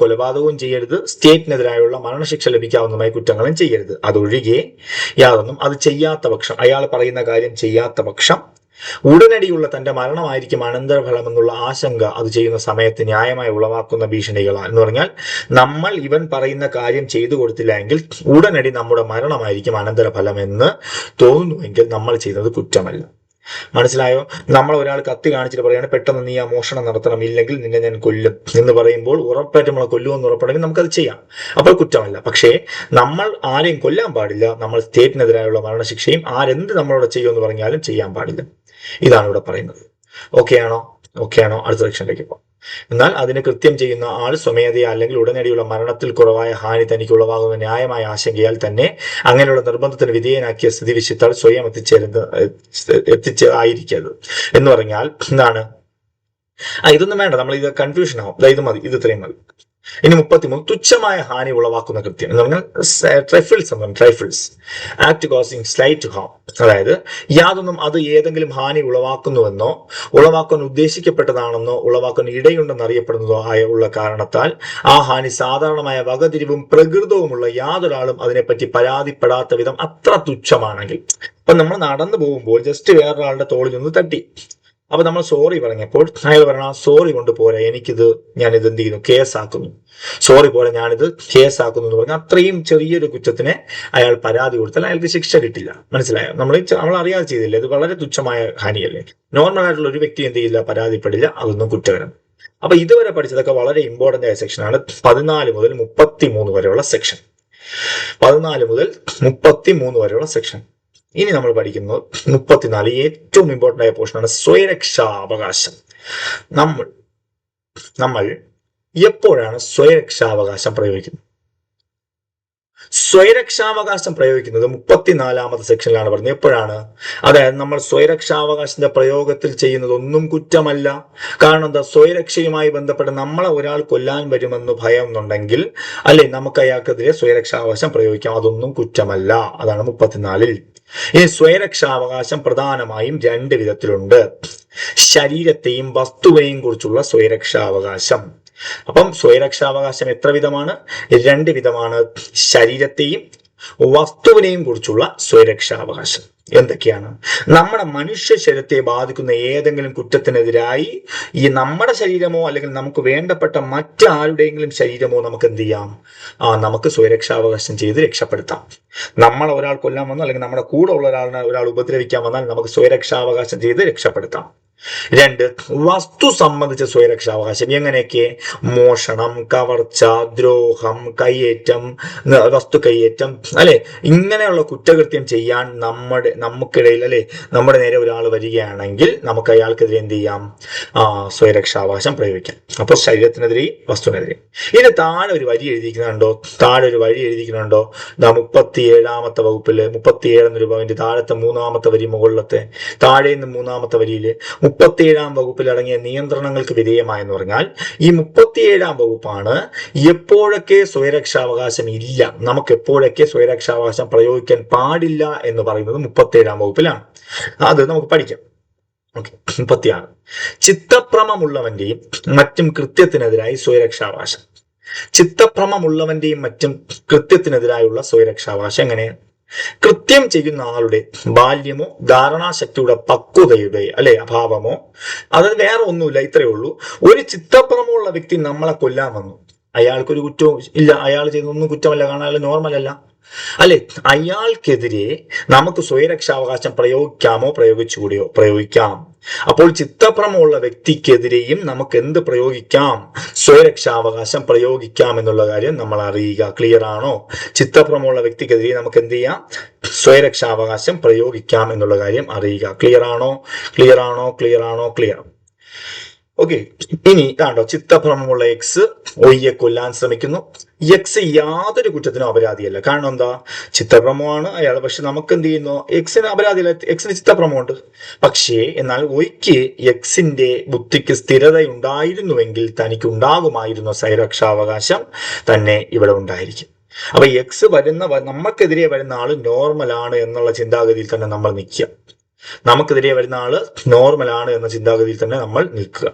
കൊലപാതകവും ചെയ്യരുത്, സ്റ്റേറ്റിനെതിരായുള്ള മരണശിക്ഷ ലഭിക്കാവുന്നതുമായ കുറ്റങ്ങളും ചെയ്യരുത്. അതൊഴികെ യാതൊന്നും. അത് ചെയ്യാത്ത പക്ഷം, അയാൾ പറയുന്ന കാര്യം ചെയ്യാത്ത പക്ഷം ഉടനടിയുള്ള തന്റെ മരണമായിരിക്കും അനന്തരഫലം എന്നുള്ള ആശങ്ക അത് ചെയ്യുന്ന സമയത്ത് ന്യായമായി ഉളവാക്കുന്ന ഭീഷണികളാണ്. എന്ന് പറഞ്ഞാൽ ഇവൻ പറയുന്ന കാര്യം ചെയ്തു കൊടുത്തില്ല എങ്കിൽ ഉടനടി നമ്മുടെ മരണമായിരിക്കും അനന്തരഫലം എന്ന് തോന്നുന്നുവെങ്കിൽ നമ്മൾ ചെയ്യുന്നത് കുറ്റമല്ല. മനസ്സിലായോ? ഒരാൾ കത്തി കാണിച്ചിട്ട് പറയാണ്, പെട്ടെന്ന് നീ ആ മോഷണം നടത്തണം, ഇല്ലെങ്കിൽ നിന്നെ ഞാൻ കൊല്ലും എന്ന് പറയുമ്പോൾ ഉറപ്പായിട്ട് നമ്മളെ കൊല്ലുമെന്ന് ഉറപ്പുണ്ടെങ്കിൽ നമുക്കത് ചെയ്യാം. അപ്പോൾ കുറ്റമല്ല. പക്ഷേ നമ്മൾ ആരെയും കൊല്ലാൻ പാടില്ല. നമ്മൾ സ്റ്റേറ്റിനെതിരായുള്ള മരണശിക്ഷയും ആരെന്ത് നമ്മളോട് ചെയ്യുമെന്ന് പറഞ്ഞാലും ചെയ്യാൻ പാടില്ല. ഇതാണ് ഇവിടെ പറയുന്നത്. ഓക്കെ ആണോ? അടുത്ത സെക്ഷനിലേക്ക് പോകാം. എന്നാൽ അതിന് കൃത്യം ചെയ്യുന്ന ആൾ സ്വമേധയാ അല്ലെങ്കിൽ ഉടനടിയുള്ള മരണത്തിൽ കുറവായ ഹാനി തനിക്ക് ഉളവാകുന്ന ന്യായമായ ആശങ്കയാൽ തന്നെ അങ്ങനെയുള്ള നിർബന്ധത്തിന് വിധേയനാക്കിയ സ്ഥിതിവിശുദ്ധാൽ സ്വയം ആയിരിക്കരുത് എന്ന് പറഞ്ഞാൽ എന്താണ്? ഇതൊന്നും വേണ്ട, നമ്മൾ ഇത് കൺഫ്യൂഷൻ ആവും. ഇത് മതി, ഇത് ഇത്രയും മതി. ഇനി 33, തുച്ഛമായ ഹാനി ഉളവാക്കുന്ന കൃത്യം എന്ന് പറഞ്ഞാൽ trifles act causing slight Ham. അതായത് യാതൊന്നും അത് ഏതെങ്കിലും ഹാനി ഉളവാക്കുന്നുവെന്നോ ഉളവാക്കാൻ ഉദ്ദേശിക്കപ്പെട്ടതാണെന്നോ ഉളവാക്കാൻ ഇടയുണ്ടെന്ന് അറിയപ്പെടുന്നതോ ഉള്ള കാരണത്താൽ ആ ഹാനി സാധാരണമായ വകതിരിവും പ്രകൃതവുമുള്ള യാതൊരാളും അതിനെപ്പറ്റി പരാതിപ്പെടാത്ത വിധം അത്ര തുച്ഛമാണെങ്കിൽ. അപ്പൊ നമ്മൾ നടന്നു പോകുമ്പോൾ ജസ്റ്റ് വേറൊരാളുടെ തോളിൽ നിന്ന് തട്ടി, അപ്പൊ നമ്മൾ സോറി പറഞ്ഞപ്പോൾ അയാൾ പറഞ്ഞ സോറി കൊണ്ട് പോരാ, ഞാനിത് എന്ത് ചെയ്യുന്നു, കേസാക്കുന്നു. സോറി പോരാ, ഞാനിത് കേസാക്കുന്നു എന്ന് പറഞ്ഞാൽ അത്രയും ചെറിയൊരു കുറ്റത്തിന് അയാൾ പരാതി കൊടുത്താൽ അയാൾക്ക് ശിക്ഷ കിട്ടില്ല. മനസ്സിലായോ? നമ്മൾ അറിയാതെ ചെയ്തില്ല, ഇത് വളരെ തുച്ഛമായ ഹാനിയല്ലേ. നോർമൽ ആയിട്ടുള്ള ഒരു വ്യക്തി എന്ത് ചെയ്യില്ല, പരാതിപ്പെടില്ല, അതൊന്നും കുറ്റകരം. അപ്പൊ ഇതുവരെ പഠിച്ചതൊക്കെ വളരെ ഇമ്പോർട്ടന്റ് ആയ സെക്ഷനാണ്. 14 മുതൽ 33 വരെയുള്ള സെക്ഷൻ. 14 മുതൽ 33 വരെയുള്ള സെക്ഷൻ. ഇനി നമ്മൾ പഠിക്കുന്നത് 34, ഏറ്റവും ഇമ്പോർട്ടന്റ് ആയ പോർഷനാണ് സ്വയരക്ഷാവകാശം. നമ്മൾ എപ്പോഴാണ് സ്വയരക്ഷാവകാശം പ്രയോഗിക്കുന്നത്? സ്വയരക്ഷാവകാശം പ്രയോഗിക്കുന്നത് 34ാമത്തെ സെക്ഷനിലാണ് പറഞ്ഞത്. എപ്പോഴാണ്? അതായത് നമ്മൾ സ്വയരക്ഷാവകാശത്തിന്റെ പ്രയോഗത്തിൽ ചെയ്യുന്നത് ഒന്നും കുറ്റമല്ല. കാരണം എന്താ? സ്വയരക്ഷയുമായി ബന്ധപ്പെട്ട് നമ്മളെ ഒരാൾ കൊല്ലാൻ വരുമെന്ന് ഭയമെന്നുണ്ടെങ്കിൽ അല്ലെ, നമുക്ക് അയാൾക്കെതിരെ സ്വയരക്ഷാവകാശം പ്രയോഗിക്കാം. അതൊന്നും കുറ്റമല്ല. അതാണ് 34-ൽ. ഈ സ്വയരക്ഷാവകാശം പ്രധാനമായും 2 വിധത്തിലുണ്ട്. ശരീരത്തെയും വസ്തുവിനെയും കുറിച്ചുള്ള സ്വയരക്ഷാവകാശം. അപ്പം സ്വയരക്ഷാവകാശം എത്ര വിധമാണ്? 2 വിധമാണ്. ശരീരത്തെയും വസ്തുവിനെയും കുറിച്ചുള്ള സ്വയരക്ഷാവകാശം എന്തൊക്കെയാണ്? നമ്മുടെ മനുഷ്യ ശരീരത്തെ ബാധിക്കുന്ന ഏതെങ്കിലും കുറ്റത്തിനെതിരായി നമ്മുടെ ശരീരമോ അല്ലെങ്കിൽ നമുക്ക് വേണ്ടപ്പെട്ട മറ്റാരുടെയെങ്കിലും ശരീരമോ നമുക്ക് എന്ത് ചെയ്യാം? നമുക്ക് സ്വയരക്ഷാവകാശം ചെയ്ത് രക്ഷപ്പെടുത്താം. ഒരാൾ കൊല്ലാൻ വന്നോ അല്ലെങ്കിൽ നമ്മുടെ കൂടെ ഉള്ള ഒരാൾ ഉപദ്രവിക്കാൻ വന്നാൽ നമുക്ക് സ്വയരക്ഷാവകാശം ചെയ്ത് രക്ഷപ്പെടുത്താം. രണ്ട്, വസ്തു സംബന്ധിച്ച സ്വയരക്ഷാവകാശം. എങ്ങനെയൊക്കെ? മോഷണം, കവർച്ച, ദ്രോഹം, കയ്യേറ്റം, വസ്തു കയ്യേറ്റം, അല്ലെ, ഇങ്ങനെയുള്ള കുറ്റകൃത്യം ചെയ്യാൻ നമുക്കിടയിൽ, അല്ലെ, നമ്മുടെ നേരെ ഒരാൾ വരികയാണെങ്കിൽ നമുക്ക് അയാൾക്കെതിരെ എന്ത് ചെയ്യാം? സ്വയരക്ഷാവകാശം പ്രയോഗിക്കാം. അപ്പോൾ ശരീരത്തിനെതിരെ, വസ്തുവിനെതിരെ. ഇനി താഴെ ഒരു വരി എഴുതിക്കുന്നുണ്ടോ? 37ാമത്തെ വകുപ്പില് 37 എന്നൊരു പോയിന്റ് താഴത്തെ 3ാമത്തെ വരി, മുകളിലത്തെ താഴെ നിന്ന് 3ാമത്തെ വരിയില് 37ാം വകുപ്പിൽ അടങ്ങിയ നിയന്ത്രണങ്ങൾക്ക് വിധേയമായെന്ന് പറഞ്ഞാൽ ഈ 37ാം വകുപ്പാണ് എപ്പോഴൊക്കെ സ്വയരക്ഷാവകാശം ഇല്ല, നമുക്ക് എപ്പോഴൊക്കെ സ്വയരക്ഷാവകാശം പ്രയോഗിക്കാൻ പാടില്ല എന്ന് പറയുന്നത് 37ാം വകുപ്പിലാണ്. അത് നമുക്ക് പഠിക്കാം. ഓക്കെ. 36, ചിത്തഭ്രമമുള്ളവന്റെയും മറ്റും കൃത്യത്തിനെതിരായി സ്വയരക്ഷാവകാശം. ചിത്തഭ്രമമുള്ളവന്റെയും മറ്റും കൃത്യത്തിനെതിരായുള്ള സ്വയരക്ഷാവകാശം എങ്ങനെ? കൃത്യം ചെയ്യുന്ന ആളുടെ ബാല്യമോ ധാരണാശക്തിയുടെ പക്വതയുടെ, അല്ലെ, അഭാവമോ, അതായത് വേറെ ഒന്നുമില്ല, ഇത്രയേ ഉള്ളൂ. ഒരു ചിത്തഭ്രമമുള്ള വ്യക്തി നമ്മളെ കൊല്ലാൻ വന്നു, അയാൾക്കൊരു കുറ്റവും ഇല്ല, അയാൾ ചെയ്തൊന്നും കുറ്റമല്ല, കാണാൻ നോർമൽ അല്ല, അല്ലെ, അയാൾക്കെതിരെ നമുക്ക് സ്വയരക്ഷാവകാശം പ്രയോഗിക്കാമോ? പ്രയോഗിച്ചുകൂടിയോ? പ്രയോഗിക്കാം. അപ്പോൾ ചിത്തഭ്രമമുള്ള വ്യക്തിക്കെതിരെയും നമുക്ക് എന്ത് പ്രയോഗിക്കാം? സ്വയരക്ഷാവകാശം പ്രയോഗിക്കാം എന്നുള്ള കാര്യം നമ്മൾ അറിയുക. ക്ലിയർ ആണോ? ചിത്തഭ്രമമുള്ള വ്യക്തിക്കെതിരെ നമുക്ക് എന്ത് ചെയ്യാം? സ്വയരക്ഷാവകാശം പ്രയോഗിക്കാം എന്നുള്ള കാര്യം അറിയുക. ക്ലിയർ ആണോ? ക്ലിയർ ആണോ? ക്ലിയർ ആണോ? ക്ലിയർ. ഓക്കെ. ഇനി ഇതാണ്ടോ, ചിത്തഭ്രമമുള്ള എക്സ് ഒയ്യെ കൊല്ലാൻ ശ്രമിക്കുന്നു. എക്സ് യാതൊരു കുറ്റത്തിനും അപരാധിയല്ല. കാരണം എന്താ? ചിത്തഭ്രമമാണ് അയാൾ. പക്ഷെ നമുക്ക് എന്ത് ചെയ്യുന്നു? എക്സിന് അപരാധിയല്ല, എക്സിന് ചിത്തഭ്രമമുണ്ട്. പക്ഷേ എന്നാൽ ഒയ്ക്ക് എക്സിന്റെ ബുദ്ധിക്ക് സ്ഥിരതയുണ്ടായിരുന്നുവെങ്കിൽ തനിക്ക് ഉണ്ടാകുമായിരുന്ന സ്വയരക്ഷാവകാശം തന്നെ ഇവിടെ ഉണ്ടായിരിക്കും. അപ്പൊ എക്സ് നമുക്കെതിരെ വരുന്ന ആള് നോർമലാണ് എന്നുള്ള ചിന്താഗതിയിൽ തന്നെ നമ്മൾ നിൽക്കുക. നമുക്കെതിരെ വരുന്ന ആള് നോർമലാണ് എന്ന ചിന്താഗതിയിൽ തന്നെ നമ്മൾ നിൽക്കുക.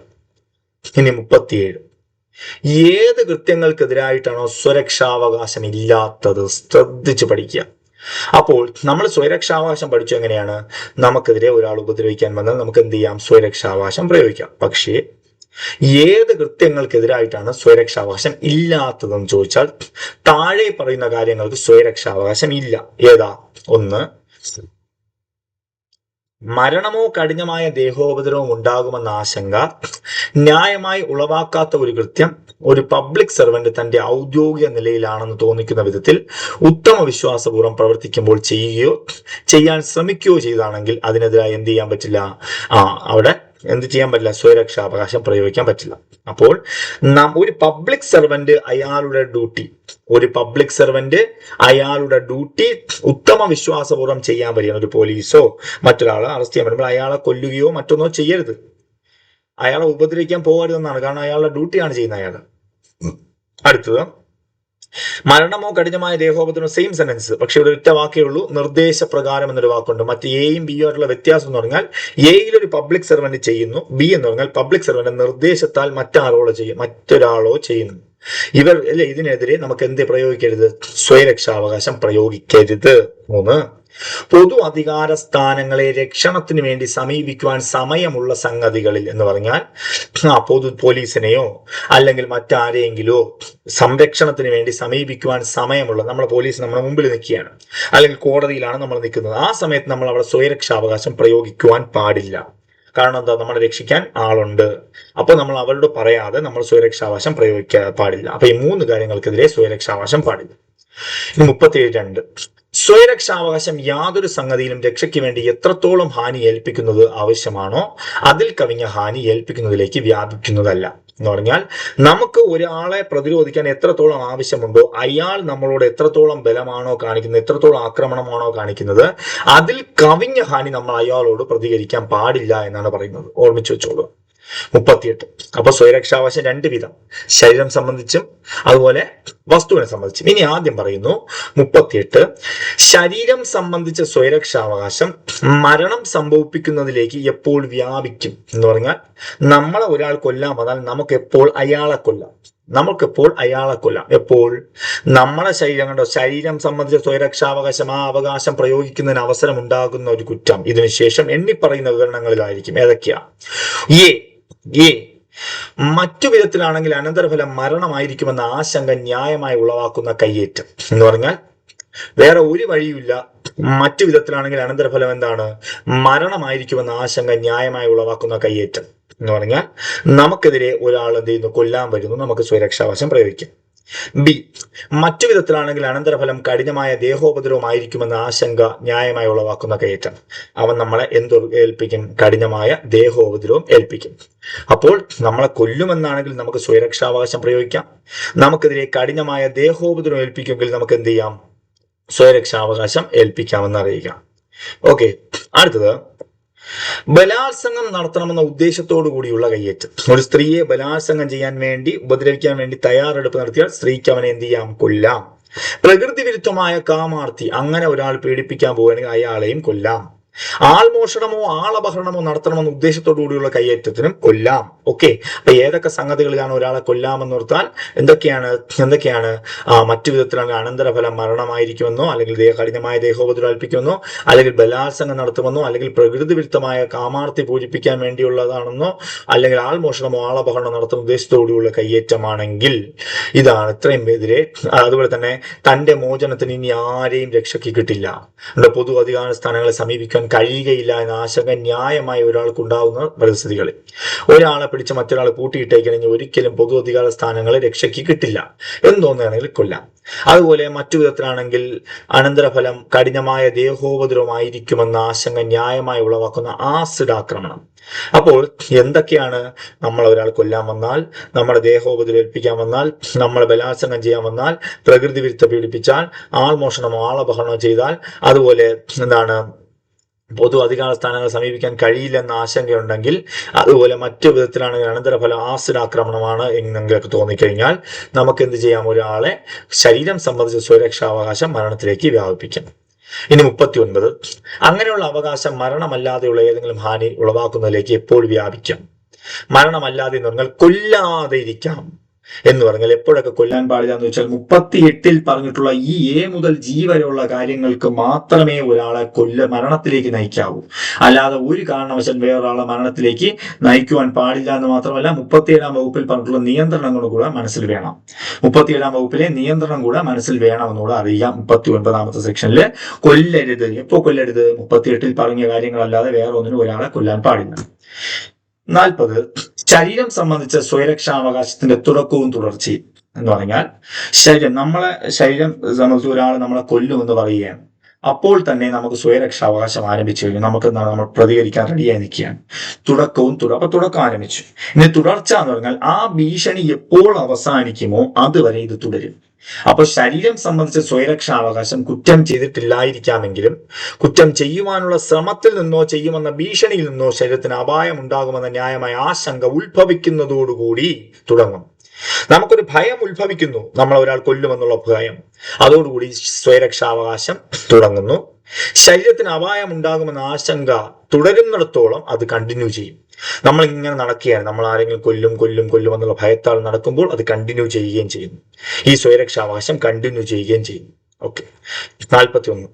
ഇനി 37, ഏത് കൃത്യങ്ങൾക്കെതിരായിട്ടാണോ സ്വരക്ഷാവകാശം ഇല്ലാത്തത്? ശ്രദ്ധിച്ച് പഠിക്കുക. അപ്പോൾ നമ്മൾ സ്വയരക്ഷാവകാശം പഠിച്ചു എങ്ങനെയാണ്? നമുക്കെതിരെ ഒരാൾ ഉപദ്രവിക്കാൻ വന്നാൽ നമുക്ക് എന്ത് ചെയ്യാം? സ്വയരക്ഷാവകാശം പ്രയോഗിക്കാം. പക്ഷേ ഏത് കൃത്യങ്ങൾക്കെതിരായിട്ടാണ് സ്വയരക്ഷാവകാശം ഇല്ലാത്തതെന്ന് ചോദിച്ചാൽ താഴെ പറയുന്ന കാര്യങ്ങൾക്ക് സ്വയരക്ഷാവകാശം ഇല്ല. ഏതാ? ഒന്ന്, മരണമോ കഠിനമായ ദേഹോപദ്രവമോ ഉണ്ടാകുമെന്ന ആശങ്ക ന്യായമായി ഉളവാക്കാത്ത ഒരു കൃത്യം ഒരു പബ്ലിക് സർവന്റ് തന്റെ ഔദ്യോഗിക നിലയിലാണെന്ന് തോന്നിക്കുന്ന വിധത്തിൽ ഉത്തമ വിശ്വാസപൂർവ്വം പ്രവർത്തിക്കുമ്പോൾ ചെയ്യുകയോ ചെയ്യാൻ ശ്രമിക്കുകയോ ചെയ്താണെങ്കിൽ അതിനെതിരായി എന്ത് ചെയ്യാൻ പറ്റില്ല? അവിടെ എന്ത് ചെയ്യാൻ പറ്റില്ല? സ്വയരക്ഷാവകാശം പ്രയോഗിക്കാൻ പറ്റില്ല. അപ്പോൾ ഒരു പബ്ലിക് സർവന്റ് അയാളുടെ ഡ്യൂട്ടി ഉത്തമ വിശ്വാസപൂർവ്വം ചെയ്യാൻ വരികയാണ്. ഒരു പോലീസോ മറ്റൊരാളെ അറസ്റ്റ് ചെയ്യാൻ വരുമ്പോൾ അയാളെ കൊല്ലുകയോ മറ്റൊന്നോ ചെയ്യരുത്, അയാളെ ഉപദ്രവിക്കാൻ പോകരുതെന്നാണ്. കാരണം അയാളുടെ ഡ്യൂട്ടിയാണ് ചെയ്യുന്നത് അയാൾ. അടുത്തത്, മരണമോ കഠിനമായ ദേഹോപദ്രവം, സെയിം സെന്റൻസ്, പക്ഷെ ഇവിടെ ഒറ്റ വാക്കേ ഉള്ളൂ, നിർദ്ദേശപ്രകാരം എന്നൊരു വാക്കുണ്ട്. മറ്റ് എയും ബിയും ആയിട്ടുള്ള വ്യത്യാസം എന്ന് പറഞ്ഞാൽ എയിൽ ഒരു പബ്ലിക് സർവന്റ് ചെയ്യുന്നു, ബി എന്ന് പറഞ്ഞാൽ പബ്ലിക് സർവന്റ് നിർദ്ദേശത്താൽ മറ്റൊരാളോ ചെയ്യുന്നു. ഇതിനെതിരെ നമുക്ക് എന്ത് പ്രയോഗിക്കരുത്? സ്വയരക്ഷാവകാശം പ്രയോഗിക്കരുത്. 3, പൊതു അധികാര സ്ഥാനങ്ങളെ രക്ഷണത്തിന് വേണ്ടി സമീപിക്കുവാൻ സമയമുള്ള സംഗതികളിൽ എന്ന് പറഞ്ഞാൽ പോലീസിനെയോ അല്ലെങ്കിൽ മറ്റാരെയെങ്കിലോ സംരക്ഷണത്തിന് വേണ്ടി സമീപിക്കുവാൻ സമയമുള്ള, നമ്മളെ പോലീസ് നമ്മുടെ മുമ്പിൽ നിൽക്കുകയാണ്, അല്ലെങ്കിൽ കോടതിയിലാണ് നമ്മൾ നിൽക്കുന്നത്, ആ സമയത്ത് നമ്മൾ അവിടെ സ്വയരക്ഷാവകാശം പ്രയോഗിക്കുവാൻ പാടില്ല. കാരണം എന്താ? നമ്മളെ രക്ഷിക്കാൻ ആളുണ്ട്. അപ്പൊ നമ്മൾ അവരോട് പറയാതെ നമ്മൾ സ്വയരക്ഷാവകാശം പ്രയോഗിക്കാൻ പാടില്ല. അപ്പൊ ഈ 3 കാര്യങ്ങൾക്കെതിരെ സ്വയരക്ഷാവകാശം പാടില്ല. ഇനി 37(2), സ്വയരക്ഷാവകാശം യാതൊരു സംഗതിയിലും രക്ഷയ്ക്ക് വേണ്ടി എത്രത്തോളം ഹാനി ഏൽപ്പിക്കുന്നത് ആവശ്യമാണോ അതിൽ കവിഞ്ഞ ഹാനി ഏൽപ്പിക്കുന്നതിലേക്ക് വ്യാപിക്കുന്നതല്ല. എന്ന് പറഞ്ഞാൽ നമുക്ക് ഒരാളെ പ്രതിരോധിക്കാൻ എത്രത്തോളം ആവശ്യമുണ്ടോ, അയാൾ നമ്മളോട് എത്രത്തോളം ബലമാണോ കാണിക്കുന്നത്, എത്രത്തോളം ആക്രമണമാണോ കാണിക്കുന്നത്, അതിൽ കവിഞ്ഞ ഹാനി നമ്മൾ അയാളോട് പ്രതികരിക്കാൻ പാടില്ല എന്നാണ് പറയുന്നത്. ഓർമ്മിച്ചു വെച്ചോളൂ. 38, അപ്പൊ സ്വയരക്ഷാവകാശം 2 വിധം, ശരീരം സംബന്ധിച്ചും അതുപോലെ വസ്തുവിനെ സംബന്ധിച്ചും. ഇനി ആദ്യം പറയുന്നു 38, ശരീരം സംബന്ധിച്ച സ്വയരക്ഷാവകാശം മരണം സംഭവിപ്പിക്കുന്നതിലേക്ക് എപ്പോൾ വ്യാപിക്കും എന്ന് പറഞ്ഞാൽ നമ്മളെ ഒരാൾ കൊല്ലാൻ വന്നാൽ നമുക്കെപ്പോൾ അയാളെ കൊല്ലാം. എപ്പോൾ? നമ്മളെ ശരീരം സംബന്ധിച്ച സ്വയരക്ഷാവകാശം, ആ അവകാശം പ്രയോഗിക്കുന്നതിന് അവസരം ഉണ്ടാകുന്ന ഒരു കുറ്റം ഇതിനുശേഷം എണ്ണിപ്പറയുന്ന വിവരണങ്ങളിലായിരിക്കും. ഏതൊക്കെയാ? മറ്റു വിധത്തിലാണെങ്കിൽ അനന്തരഫലം മരണമായിരിക്കുമെന്ന ആശങ്ക ന്യായമായി ഉളവാക്കുന്ന കയ്യേറ്റം എന്ന് പറഞ്ഞാൽ വേറെ ഒരു വഴിയുമില്ല, മറ്റു വിധത്തിലാണെങ്കിൽ അനന്തരഫലം എന്താണ്? മരണമായിരിക്കുമെന്ന ആശങ്ക ന്യായമായി ഉളവാക്കുന്ന കയ്യേറ്റം എന്ന് പറഞ്ഞാൽ നമുക്കെതിരെ ഒരാൾ എന്ത് ചെയ്യുന്നു, കൊല്ലാൻ വരുന്നു, നമുക്ക് സ്വയരക്ഷാവകാശം പ്രയോഗിക്കാം. ബി, മറ്റു വിധത്തിലാണെങ്കിൽ അനന്തരഫലം കഠിനമായ ദേഹോപദ്രവമായിരിക്കുമെന്ന ആശങ്ക ന്യായമായി ഉളവാക്കുന്ന കയറ്റം. അവൻ നമ്മളെ എന്ത് ഏൽപ്പിക്കും? കഠിനമായ ദേഹോപദ്രവം ഏൽപ്പിക്കും. അപ്പോൾ നമ്മളെ കൊല്ലുമെന്നാണെങ്കിൽ നമുക്ക് സ്വയരക്ഷാവകാശം പ്രയോഗിക്കാം. നമുക്കെതിരെ കഠിനമായ ദേഹോപദ്രവം ഏൽപ്പിക്കുമെങ്കിൽ നമുക്ക് എന്ത് ചെയ്യാം? സ്വയരക്ഷാവകാശം ഏൽപ്പിക്കാമെന്ന് അറിയിക്കാം. ഓക്കെ, അടുത്തത് ബലാത്സംഗം നടത്തണമെന്ന ഉദ്ദേശത്തോടു കൂടിയുള്ള കയ്യേറ്റം. ഒരു സ്ത്രീയെ ബലാത്സംഗം ചെയ്യാൻ വേണ്ടി, ഉപദ്രവിക്കാൻ വേണ്ടി തയ്യാറെടുപ്പ് നടത്തിയാൽ സ്ത്രീക്ക് അവനെ എന്ത് ചെയ്യാം? കൊല്ലാം. പ്രകൃതി വിരുദ്ധമായ കാമാർത്തി, അങ്ങനെ ഒരാൾ പീഡിപ്പിക്കാൻ പോവുകയാണെങ്കിൽ അയാളെയും കൊല്ലാം. ആൾമോഷണമോ ആളപഹരണമോ നടത്തണമെന്ന ഉദ്ദേശത്തോടു കൂടിയുള്ള കയ്യേറ്റത്തിനും കൊല്ലാം. ഓക്കെ, അപ്പൊ ഏതൊക്കെ സംഗതികളിലാണ് ഒരാളെ കൊല്ലാമെന്ന് ഓർത്താൽ എന്തൊക്കെയാണ്? മറ്റു വിധത്തിലാണ് അനന്തരഫലം മരണമായിരിക്കുമെന്നോ, അല്ലെങ്കിൽ കഠിനമായ ദേഹോപദ്രവം ഏൽപ്പിക്കുമെന്നോ, അല്ലെങ്കിൽ ബലാത്സംഗം നടത്തുമെന്നോ, അല്ലെങ്കിൽ പ്രകൃതി വിരുദ്ധമായ കാമാർത്തി പൂജിപ്പിക്കാൻ വേണ്ടിയുള്ളതാണെന്നോ, അല്ലെങ്കിൽ ആൾമോഷണമോ ആളപഹരണം നടത്തുന്ന ഉദ്ദേശത്തോടുകൂടിയുള്ള കയ്യേറ്റമാണെങ്കിൽ ഇതാണ് ഇത്രയും എതിരെ. അതുപോലെ തന്നെ തന്റെ മോചനത്തിന് ഇനി ആരെയും രക്ഷയ്ക്ക് കിട്ടില്ല, പൊതു അധികാര സ്ഥാനങ്ങളെ സമീപിക്കാൻ കഴിയുകയില്ല എന്ന ആശങ്ക ന്യായമായി ഒരാൾക്കുണ്ടാവുന്ന പരിസ്ഥിതികളിൽ ഒരാളെ പിടിച്ച് മറ്റൊരാളെ പൂട്ടിയിട്ടേക്കണെങ്കിൽ ഒരിക്കലും പൊതു അധികാര സ്ഥാനങ്ങളെ രക്ഷയ്ക്ക് കിട്ടില്ല എന്ന് തോന്നുകയാണെങ്കിൽ കൊല്ലാം. അതുപോലെ മറ്റു വിധത്തിലാണെങ്കിൽ അനന്തരഫലം കഠിനമായ ദേഹോപദ്രവമായിരിക്കുമെന്ന ആശങ്ക ന്യായമായി ഉളവാക്കുന്ന ആസിഡ് ആക്രമണം. അപ്പോൾ എന്തൊക്കെയാണ്? നമ്മൾ ഒരാൾ കൊല്ലാൻ വന്നാൽ, നമ്മുടെ ദേഹോപദ്രവം ഏൽപ്പിക്കാൻ വന്നാൽ, നമ്മളെ ബലാത്സംഗം ചെയ്യാൻ വന്നാൽ, പ്രകൃതി വിരുദ്ധ പീഡിപ്പിച്ചാൽ, ആൾമോഷണമോ ആളപഹരണമോ ചെയ്താൽ, അതുപോലെ എന്താണ് പൊതു അധികാര സ്ഥാനങ്ങൾ സമീപിക്കാൻ കഴിയില്ലെന്ന ആശങ്കയുണ്ടെങ്കിൽ, അതുപോലെ മറ്റു വിധത്തിലാണെങ്കിൽ അനന്തരഫലം ആസിഡ് ആക്രമണമാണ് എന്നെങ്കിലൊക്കെ തോന്നിക്കഴിഞ്ഞാൽ നമുക്ക് എന്ത് ചെയ്യാം? ഒരാളെ ശരീരം സംബന്ധിച്ച സ്വയരക്ഷാവകാശം മരണത്തിലേക്ക് വ്യാപിപ്പിക്കാം. ഇനി 39, അങ്ങനെയുള്ള അവകാശം മരണമല്ലാതെയുള്ള ഏതെങ്കിലും ഹാനി ഉളവാക്കുന്നതിലേക്ക് എപ്പോൾ വ്യാപിക്കാം? മരണമല്ലാതെ എന്ന് പറഞ്ഞാൽ കൊല്ലാതെ ഇരിക്കാം എന്ന് പറഞ്ഞാൽ എപ്പോഴൊക്കെ കൊല്ലാൻ പാടില്ല എന്ന് വെച്ചാൽ 38 പറഞ്ഞിട്ടുള്ള ഈ എ മുതൽ ജി വരെയുള്ള കാര്യങ്ങൾക്ക് മാത്രമേ ഒരാളെ മരണത്തിലേക്ക് നയിക്കാവൂ. അല്ലാതെ ഒരു കാരണവശാൽ വേറൊരാളെ മരണത്തിലേക്ക് നയിക്കുവാൻ പാടില്ല എന്ന് മാത്രമല്ല 37 വകുപ്പിൽ പറഞ്ഞിട്ടുള്ള നിയന്ത്രണങ്ങൾ കൂടെ മനസ്സിൽ വേണം. 37 വകുപ്പിലെ നിയന്ത്രണം കൂടെ മനസ്സിൽ വേണമെന്നുകൂടെ അറിയാം. 39 സെക്ഷനിൽ കൊല്ലരുത്. എപ്പോ കൊല്ലരുത്? 38 പറഞ്ഞ കാര്യങ്ങളല്ലാതെ വേറെ ഒന്നിനും ഒരാളെ കൊല്ലാൻ പാടില്ല. 40, ശരീരം സംബന്ധിച്ച സ്വയരക്ഷാവകാശത്തിന്റെ തുടക്കവും തുടർച്ചയും എന്ന് പറഞ്ഞാൽ നമ്മളെ ശരീരം സംബന്ധിച്ച് ഒരാൾ നമ്മളെ കൊല്ലുമെന്ന് പറയുകയാണ്. അപ്പോൾ തന്നെ നമുക്ക് സ്വയരക്ഷാവകാശം ആരംഭിച്ചു കഴിഞ്ഞു. നമുക്ക് എന്താണ്? നമ്മൾ പ്രതികരിക്കാൻ റെഡിയായി നിൽക്കുകയാണ്. അപ്പൊ തുടക്കം ആരംഭിച്ചു. ഇനി തുടർച്ച എന്ന് പറഞ്ഞാൽ ആ ഭീഷണി എപ്പോൾ അവസാനിക്കുമോ അതുവരെ ഇത് തുടരും. അപ്പൊ ശരീരം സംബന്ധിച്ച സ്വയരക്ഷാവകാശം കുറ്റം ചെയ്തിട്ടില്ലായിരിക്കാമെങ്കിലും കുറ്റം ചെയ്യുവാനുള്ള ശ്രമത്തിൽ നിന്നോ ചെയ്യുമെന്ന ഭീഷണിയിൽ നിന്നോ ശരീരത്തിന് അപായം ഉണ്ടാകുമെന്ന ന്യായമായ ആശങ്ക ഉത്ഭവിക്കുന്നതോടുകൂടി തുടങ്ങും. നമുക്കൊരു ഭയം ഉത്ഭവിക്കുന്നു, നമ്മൾ ഒരാൾ കൊല്ലുമെന്നുള്ള ഭയം, അതോടുകൂടി സ്വയരക്ഷാവകാശം തുടങ്ങുന്നു. ശരീരത്തിന് അപായം ഉണ്ടാകുമെന്ന ആശങ്ക തുടരുന്നിടത്തോളം അത് കണ്ടിന്യൂ ചെയ്യും. നമ്മൾ ഇങ്ങനെ നടക്കുകയാണ്, നമ്മൾ ആരെങ്കിലും കൊല്ലും എന്നുള്ള ഭയത്താൽ നടക്കുമ്പോൾ അത് കണ്ടിന്യൂ ചെയ്യുകയും ചെയ്യുന്നു. ഈ സ്വയരക്ഷാവകാശം കണ്ടിന്യൂ ചെയ്യുകയും ചെയ്യുന്നു. ഓക്കെ, 41,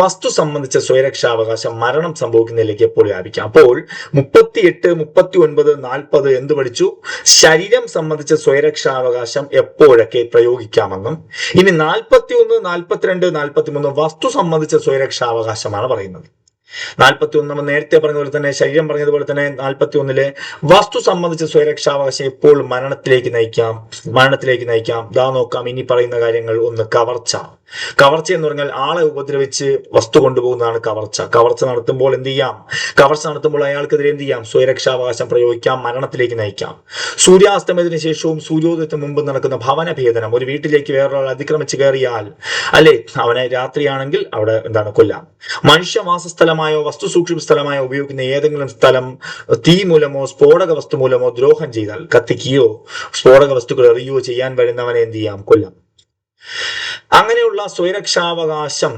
വസ്തു സംബന്ധിച്ച സ്വയരക്ഷാവകാശം മരണം സംഭവിക്കുന്നതിലേക്ക് എപ്പോൾ വ്യാപിക്കാം? അപ്പോൾ 38, 39, 40 എന്ത് പഠിച്ചു? ശരീരം സംബന്ധിച്ച സ്വയരക്ഷാവകാശം എപ്പോഴൊക്കെ പ്രയോഗിക്കാമെന്നും, ഇനി 41, 42, 43 വസ്തു സംബന്ധിച്ച സ്വയരക്ഷാവകാശമാണ് പറയുന്നത്. 41 നേരത്തെ പറഞ്ഞതുപോലെ തന്നെ, ശരീരം പറഞ്ഞതുപോലെ തന്നെ 41 വസ്തു സംബന്ധിച്ച സ്വയരക്ഷാവകാശം എപ്പോൾ മരണത്തിലേക്ക് നയിക്കാം. ദാ നോക്കാം, ഇനി പറയുന്ന കാര്യങ്ങൾ. 1, കവർച്ച എന്ന് പറഞ്ഞാൽ ആളെ ഉപദ്രവിച്ച് വസ്തു കൊണ്ടുപോകുന്നതാണ് കവർച്ച നടത്തുമ്പോൾ എന്ത് ചെയ്യാം? കവർച്ച നടത്തുമ്പോൾ അയാൾക്കെതിരെ എന്ത് ചെയ്യാം? സ്വയരക്ഷാവകാശം പ്രയോഗിക്കാം, മരണത്തിലേക്ക് നയിക്കാം. സൂര്യാസ്തമയത്തിന് ശേഷവും സൂര്യോദയത്തിന് മുമ്പ് നടക്കുന്ന ഭവനഭേദനം, ഒരു വീട്ടിലേക്ക് വേറൊരാൾ അതിക്രമിച്ച് കയറിയാൽ, അല്ലെ, അവനെ രാത്രിയാണെങ്കിൽ അവിടെ എന്താണ്? കൊല്ലാം. മനുഷ്യവാസ സ്ഥലമായോ വസ്തു സൂക്ഷിപ്പ് സ്ഥലമായോ ഉപയോഗിക്കുന്ന ഏതെങ്കിലും സ്ഥലം തീ മൂലമോ സ്ഫോടക വസ്തു മൂലമോ ദ്രോഹം ചെയ്താൽ, കത്തിക്കുകയോ സ്ഫോടക വസ്തുക്കൾ എറിയുകയോ ചെയ്യാൻ വരുന്നവനെ എന്ത് ചെയ്യാം? കൊല്ലാം. അങ്ങനെയുള്ള സ്വയരക്ഷാവകാശം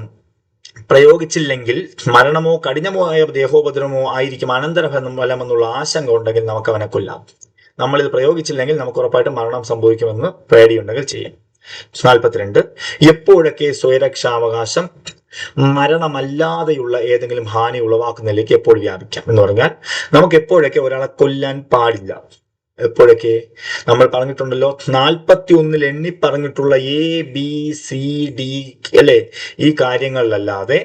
പ്രയോഗിച്ചില്ലെങ്കിൽ മരണമോ കഠിനമോ ആയ ദേഹോപദ്രവമോ ആയിരിക്കും അനന്തരഫലമെന്നുള്ള ആശങ്ക ഉണ്ടെങ്കിൽ നമുക്ക് അവനെ കൊല്ലാം. നമ്മളിത് പ്രയോഗിച്ചില്ലെങ്കിൽ നമുക്ക് ഉറപ്പായിട്ടും മരണം സംഭവിക്കുമെന്ന് പേടിയുണ്ടെങ്കിൽ ചെയ്യാം. 42, എപ്പോഴൊക്കെ സ്വയരക്ഷാവകാശം മരണമല്ലാതെയുള്ള ഏതെങ്കിലും ഹാനി ഉളവാക്കുന്നതിലേക്ക് എപ്പോൾ വ്യാപിക്കാം എന്ന് പറഞ്ഞാൽ നമുക്ക് എപ്പോഴൊക്കെ ഒരാളെ കൊല്ലാൻ പാടില്ല, എപ്പോഴൊക്കെ നമ്മൾ പറഞ്ഞിട്ടുണ്ടല്ലോ 41 എണ്ണി പറഞ്ഞിട്ടുള്ള ABCD അല്ലെ ഈ കാര്യങ്ങളിലല്ലാതെ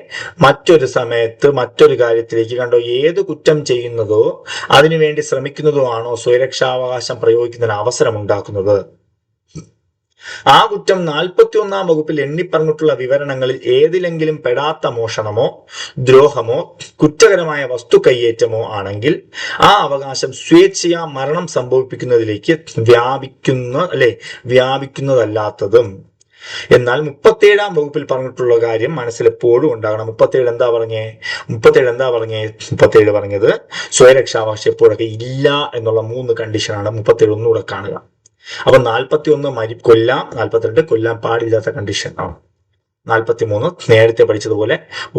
മറ്റൊരു സമയത്ത് മറ്റൊരു കാര്യത്തിലേക്ക് കണ്ടോ ഏത് കുറ്റം ചെയ്യുന്നതോ അതിനുവേണ്ടി ശ്രമിക്കുന്നതോ ആണോ സ്വയരക്ഷാവകാശം പ്രയോഗിക്കുന്നതിന് അവസരം ഉണ്ടാക്കുന്നത്. ആ കുറ്റം 41 വകുപ്പിൽ എണ്ണിപ്പറഞ്ഞിട്ടുള്ള വിവരണങ്ങളിൽ ഏതിലെങ്കിലും പെടാത്ത മോഷണമോ ദ്രോഹമോ കുറ്റകരമായ വസ്തു കയ്യേറ്റമോ ആണെങ്കിൽ ആ അവകാശം സ്വേച്ഛയാ മരണം സംഭവിപ്പിക്കുന്നതിലേക്ക് വ്യാപിക്കുന്നതല്ലാത്തതും. എന്നാൽ 37 വകുപ്പിൽ പറഞ്ഞിട്ടുള്ള കാര്യം മനസ്സിൽ എപ്പോഴും ഉണ്ടാകണം. 37 എന്താ പറഞ്ഞേ? 37 പറഞ്ഞത് സ്വയരക്ഷാവകാശം എപ്പോഴൊക്കെ ഇല്ല എന്നുള്ള 3 കണ്ടീഷനാണ്. 37 ഒന്നുകൂടെ കാണുക. അപ്പൊ 41 കൊല്ലാം, 42 കൊല്ലാൻ പാടില്ലാത്ത കണ്ടീഷൻ ആണ്. 43 നേരത്തെ പഠിച്ചതുപോലെ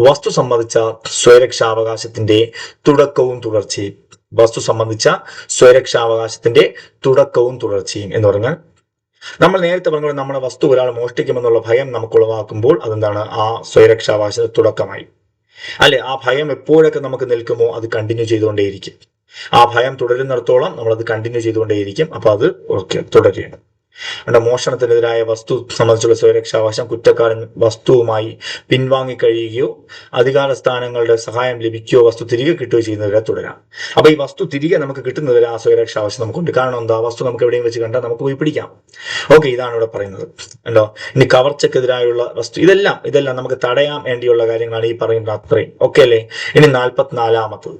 വസ്തു സംബന്ധിച്ച സ്വയരക്ഷാവകാശത്തിന്റെ തുടക്കവും തുടർച്ചയും. വസ്തു സംബന്ധിച്ച സ്വയരക്ഷാവകാശത്തിന്റെ തുടക്കവും തുടർച്ചയും എന്ന് പറഞ്ഞാൽ നമ്മൾ നേരത്തെ പറഞ്ഞ നമ്മുടെ വസ്തു ഒരാൾ മോഷ്ടിക്കുമെന്നുള്ള ഭയം നമുക്ക് ഉളവാക്കുമ്പോൾ അതെന്താണ്? ആ സ്വയരക്ഷാവകാശത്തിന്റെ തുടക്കമായി. അല്ലെ, ആ ഭയം എപ്പോഴൊക്കെ നമുക്ക് നിൽക്കുമോ അത് കണ്ടിന്യൂ ചെയ്തുകൊണ്ടേയിരിക്കും. ആ ഭയം തുടരുന്നിടത്തോളം നമ്മളത് കണ്ടിന്യൂ ചെയ്തുകൊണ്ടേയിരിക്കും. അപ്പൊ അത് തുടരുകയാണ്. മോഷണത്തിനെതിരായ വസ്തു സംബന്ധിച്ചുള്ള സ്വയരക്ഷാവകാശം കുറ്റക്കാരൻ വസ്തുവുമായി പിൻവാങ്ങി കഴിയുകയോ അധികാര സ്ഥാനങ്ങളുടെ സഹായം ലഭിക്കുകയോ വസ്തു തിരികെ കിട്ടുകയോ ചെയ്യുന്നവരെ തുടരാം. അപ്പൊ ഈ വസ്തു തിരികെ നമുക്ക് കിട്ടുന്നവരെ ആ സ്വയരക്ഷാവകാശം നമുക്കുണ്ട്. കാരണം എന്താ? വസ്തു നമുക്ക് എവിടെയും വെച്ച് കണ്ടാൽ നമുക്ക് പോയി പിടിക്കാം. ഓക്കെ, ഇതാണ് ഇവിടെ പറയുന്നത്. ഉണ്ടോ? ഇനി കവർച്ചക്കെതിരായുള്ള വസ്തു, ഇതെല്ലാം നമുക്ക് തടയാൻ വേണ്ടിയുള്ള കാര്യങ്ങളാണ് ഈ പറയുന്നത്. അത്രയും ഓക്കെ അല്ലേ? ഇനി 44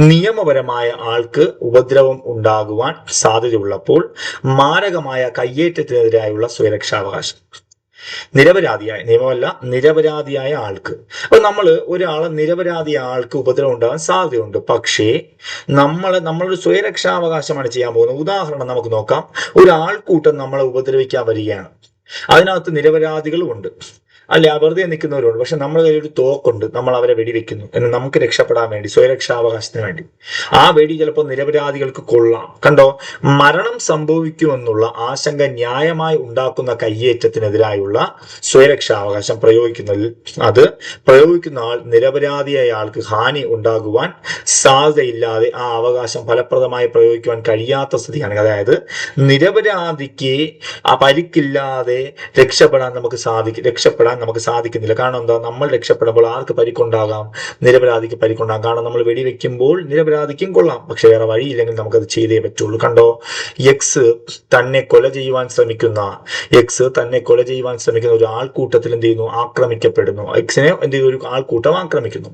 നിയമപരമായ ആൾക്ക് ഉപദ്രവം ഉണ്ടാകുവാൻ സാധ്യതയുള്ളപ്പോൾ മാരകമായ കയ്യേറ്റത്തിനെതിരായുള്ള സ്വയരക്ഷാവകാശം. നിരപരാധിയായ ആൾക്ക്. അപ്പൊ നിരപരാധിയായ ആൾക്ക് ഉപദ്രവം ഉണ്ടാകാൻ സാധ്യതയുണ്ട്. പക്ഷേ നമ്മളൊരു സ്വയരക്ഷാവകാശമാണ് ചെയ്യാൻ പോകുന്നത്. ഉദാഹരണം നമുക്ക് നോക്കാം. ഒരു ആൾക്കൂട്ടം നമ്മളെ ഉപദ്രവിക്കാൻ വരികയാണ്. അതിനകത്ത് നിരപരാധികളും ഉണ്ട്, അല്ലെ, വെറുതെ നിൽക്കുന്നവരുണ്ട്. പക്ഷെ നമ്മുടെ കയ്യിൽ ഒരു തോക്കുണ്ട്, നമ്മൾ അവരെ വെടിവെക്കുന്നു എന്ന് നമുക്ക് രക്ഷപ്പെടാൻ വേണ്ടി, സ്വയരക്ഷാവകാശത്തിന് വേണ്ടി. ആ വെടി ചിലപ്പോൾ നിരപരാധികൾക്ക് കൊള്ളാം. കണ്ടോ? മരണം സംഭവിക്കുമെന്നുള്ള ആശങ്ക ന്യായമായി ഉണ്ടാക്കുന്ന കയ്യേറ്റത്തിനെതിരായുള്ള സ്വയരക്ഷാവകാശം പ്രയോഗിക്കുന്ന ആൾ നിരപരാധിയായ ആൾക്ക് ഹാനി ഉണ്ടാകുവാൻ സാധ്യതയില്ലാതെ ആ അവകാശം ഫലപ്രദമായി പ്രയോഗിക്കുവാൻ കഴിയാത്ത സ്ഥിതിയാണ്. അതായത് നിരപരാധിക്ക് ആ പരിക്കില്ലാതെ രക്ഷപ്പെടാൻ നമുക്ക് സാധിക്കുന്നില്ല. കാരണം എന്താ? നമ്മൾ രക്ഷപ്പെടുമ്പോൾ ആർക്ക് പരിക്കുണ്ടാകാം? നിരപരാധിക്ക് പരിക്കുണ്ടാകാം. കാരണം നമ്മൾ വെടിവെക്കുമ്പോൾ നിരപരാധിക്കും കൊള്ളാം, പക്ഷെ വേറെ വഴിയില്ലെങ്കിൽ നമുക്കത് ചെയ്തേ പറ്റുള്ളൂ. കണ്ടോ? എക്സ് തന്നെ കൊല ചെയ്യുവാൻ ശ്രമിക്കുന്ന ഒരു ആൾക്കൂട്ടത്തിൽ എന്ത് ചെയ്യുന്നു? ആക്രമിക്കപ്പെടുന്നു. എക്സിനെ എന്ത് ചെയ്തു? ഒരു ആൾക്കൂട്ടം ആക്രമിക്കുന്നു.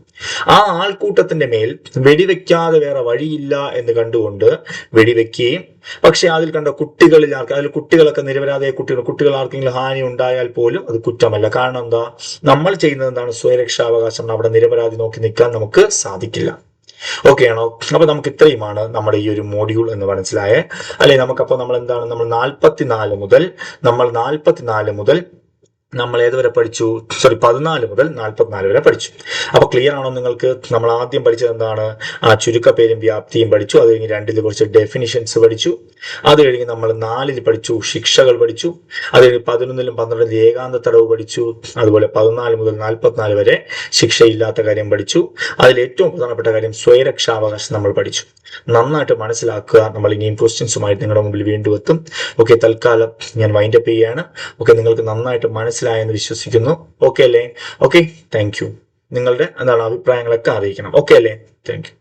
ആ ആൾക്കൂട്ടത്തിന്റെ മേൽ വെടിവെക്കാതെ വേറെ വഴിയില്ല എന്ന് കണ്ടുകൊണ്ട് വെടിവെക്കുകയും, പക്ഷെ അതിൽ കണ്ട കുട്ടികളൊക്കെ നിരപരാധിയായ കുട്ടികൾ ആർക്കെങ്കിലും ഹാനി ഉണ്ടായാൽ പോലും അത് കുറ്റമല്ല. കാരണം എന്താ? നമ്മൾ ചെയ്യുന്നത് എന്താണ്? സ്വയരക്ഷാവകാശം. അവിടെ നിരപരാധി നോക്കി നിൽക്കാൻ നമുക്ക് സാധിക്കില്ല. ഓക്കെ ആണോ? അപ്പൊ നമുക്ക് ഇത്രയുമാണ് നമ്മുടെ ഈ ഒരു മോഡ്യൂൾ എന്ന് മനസ്സിലായേ, അല്ലെ? നമുക്കപ്പോ നമ്മൾ 44 മുതൽ നമ്മൾ ഏതുവരെ പഠിച്ചു? 14 മുതൽ 44 വരെ പഠിച്ചു. അപ്പൊ ക്ലിയർ ആണോ നിങ്ങൾക്ക്? നമ്മൾ ആദ്യം പഠിച്ചത് എന്താണ്? ആ ചുരുക്കപ്പേരും വ്യാപ്തിയും പഠിച്ചു. അത് കഴിഞ്ഞ് 2 കുറച്ച് ഡെഫിനിഷൻസ് പഠിച്ചു. അത് കഴിഞ്ഞ് നമ്മൾ 4 പഠിച്ചു ശിക്ഷകൾ പഠിച്ചു. അത് കഴിഞ്ഞ് 11 12 ഏകാന്ത തടവ് പഠിച്ചു. അതുപോലെ 14 മുതൽ 44 വരെ ശിക്ഷയില്ലാത്ത കാര്യം പഠിച്ചു. അതിൽ ഏറ്റവും പ്രധാനപ്പെട്ട കാര്യം സ്വയരക്ഷാവകാശം നമ്മൾ പഠിച്ചു. നന്നായിട്ട് മനസ്സിലാക്കുക. നമ്മൾ ഇനിയും ക്വസ്റ്റ്യൻസുമായിട്ട് നിങ്ങളുടെ മുമ്പിൽ വീണ്ടും എത്തും. ഓക്കെ, തൽക്കാലം ഞാൻ വൈൻഡപ്പ് ചെയ്യാണ്. ഓക്കെ, നിങ്ങൾക്ക് നന്നായിട്ട് മനസ്സിലായെന്ന് വിശ്വസിക്കുന്നു. ഓക്കെ അല്ലേ? Okay, thank you. നിങ്ങളുടെ അഭിപ്രായങ്ങളൊക്കെ അറിയിക്കണം. ഓക്കെ അല്ലേ? Thank you.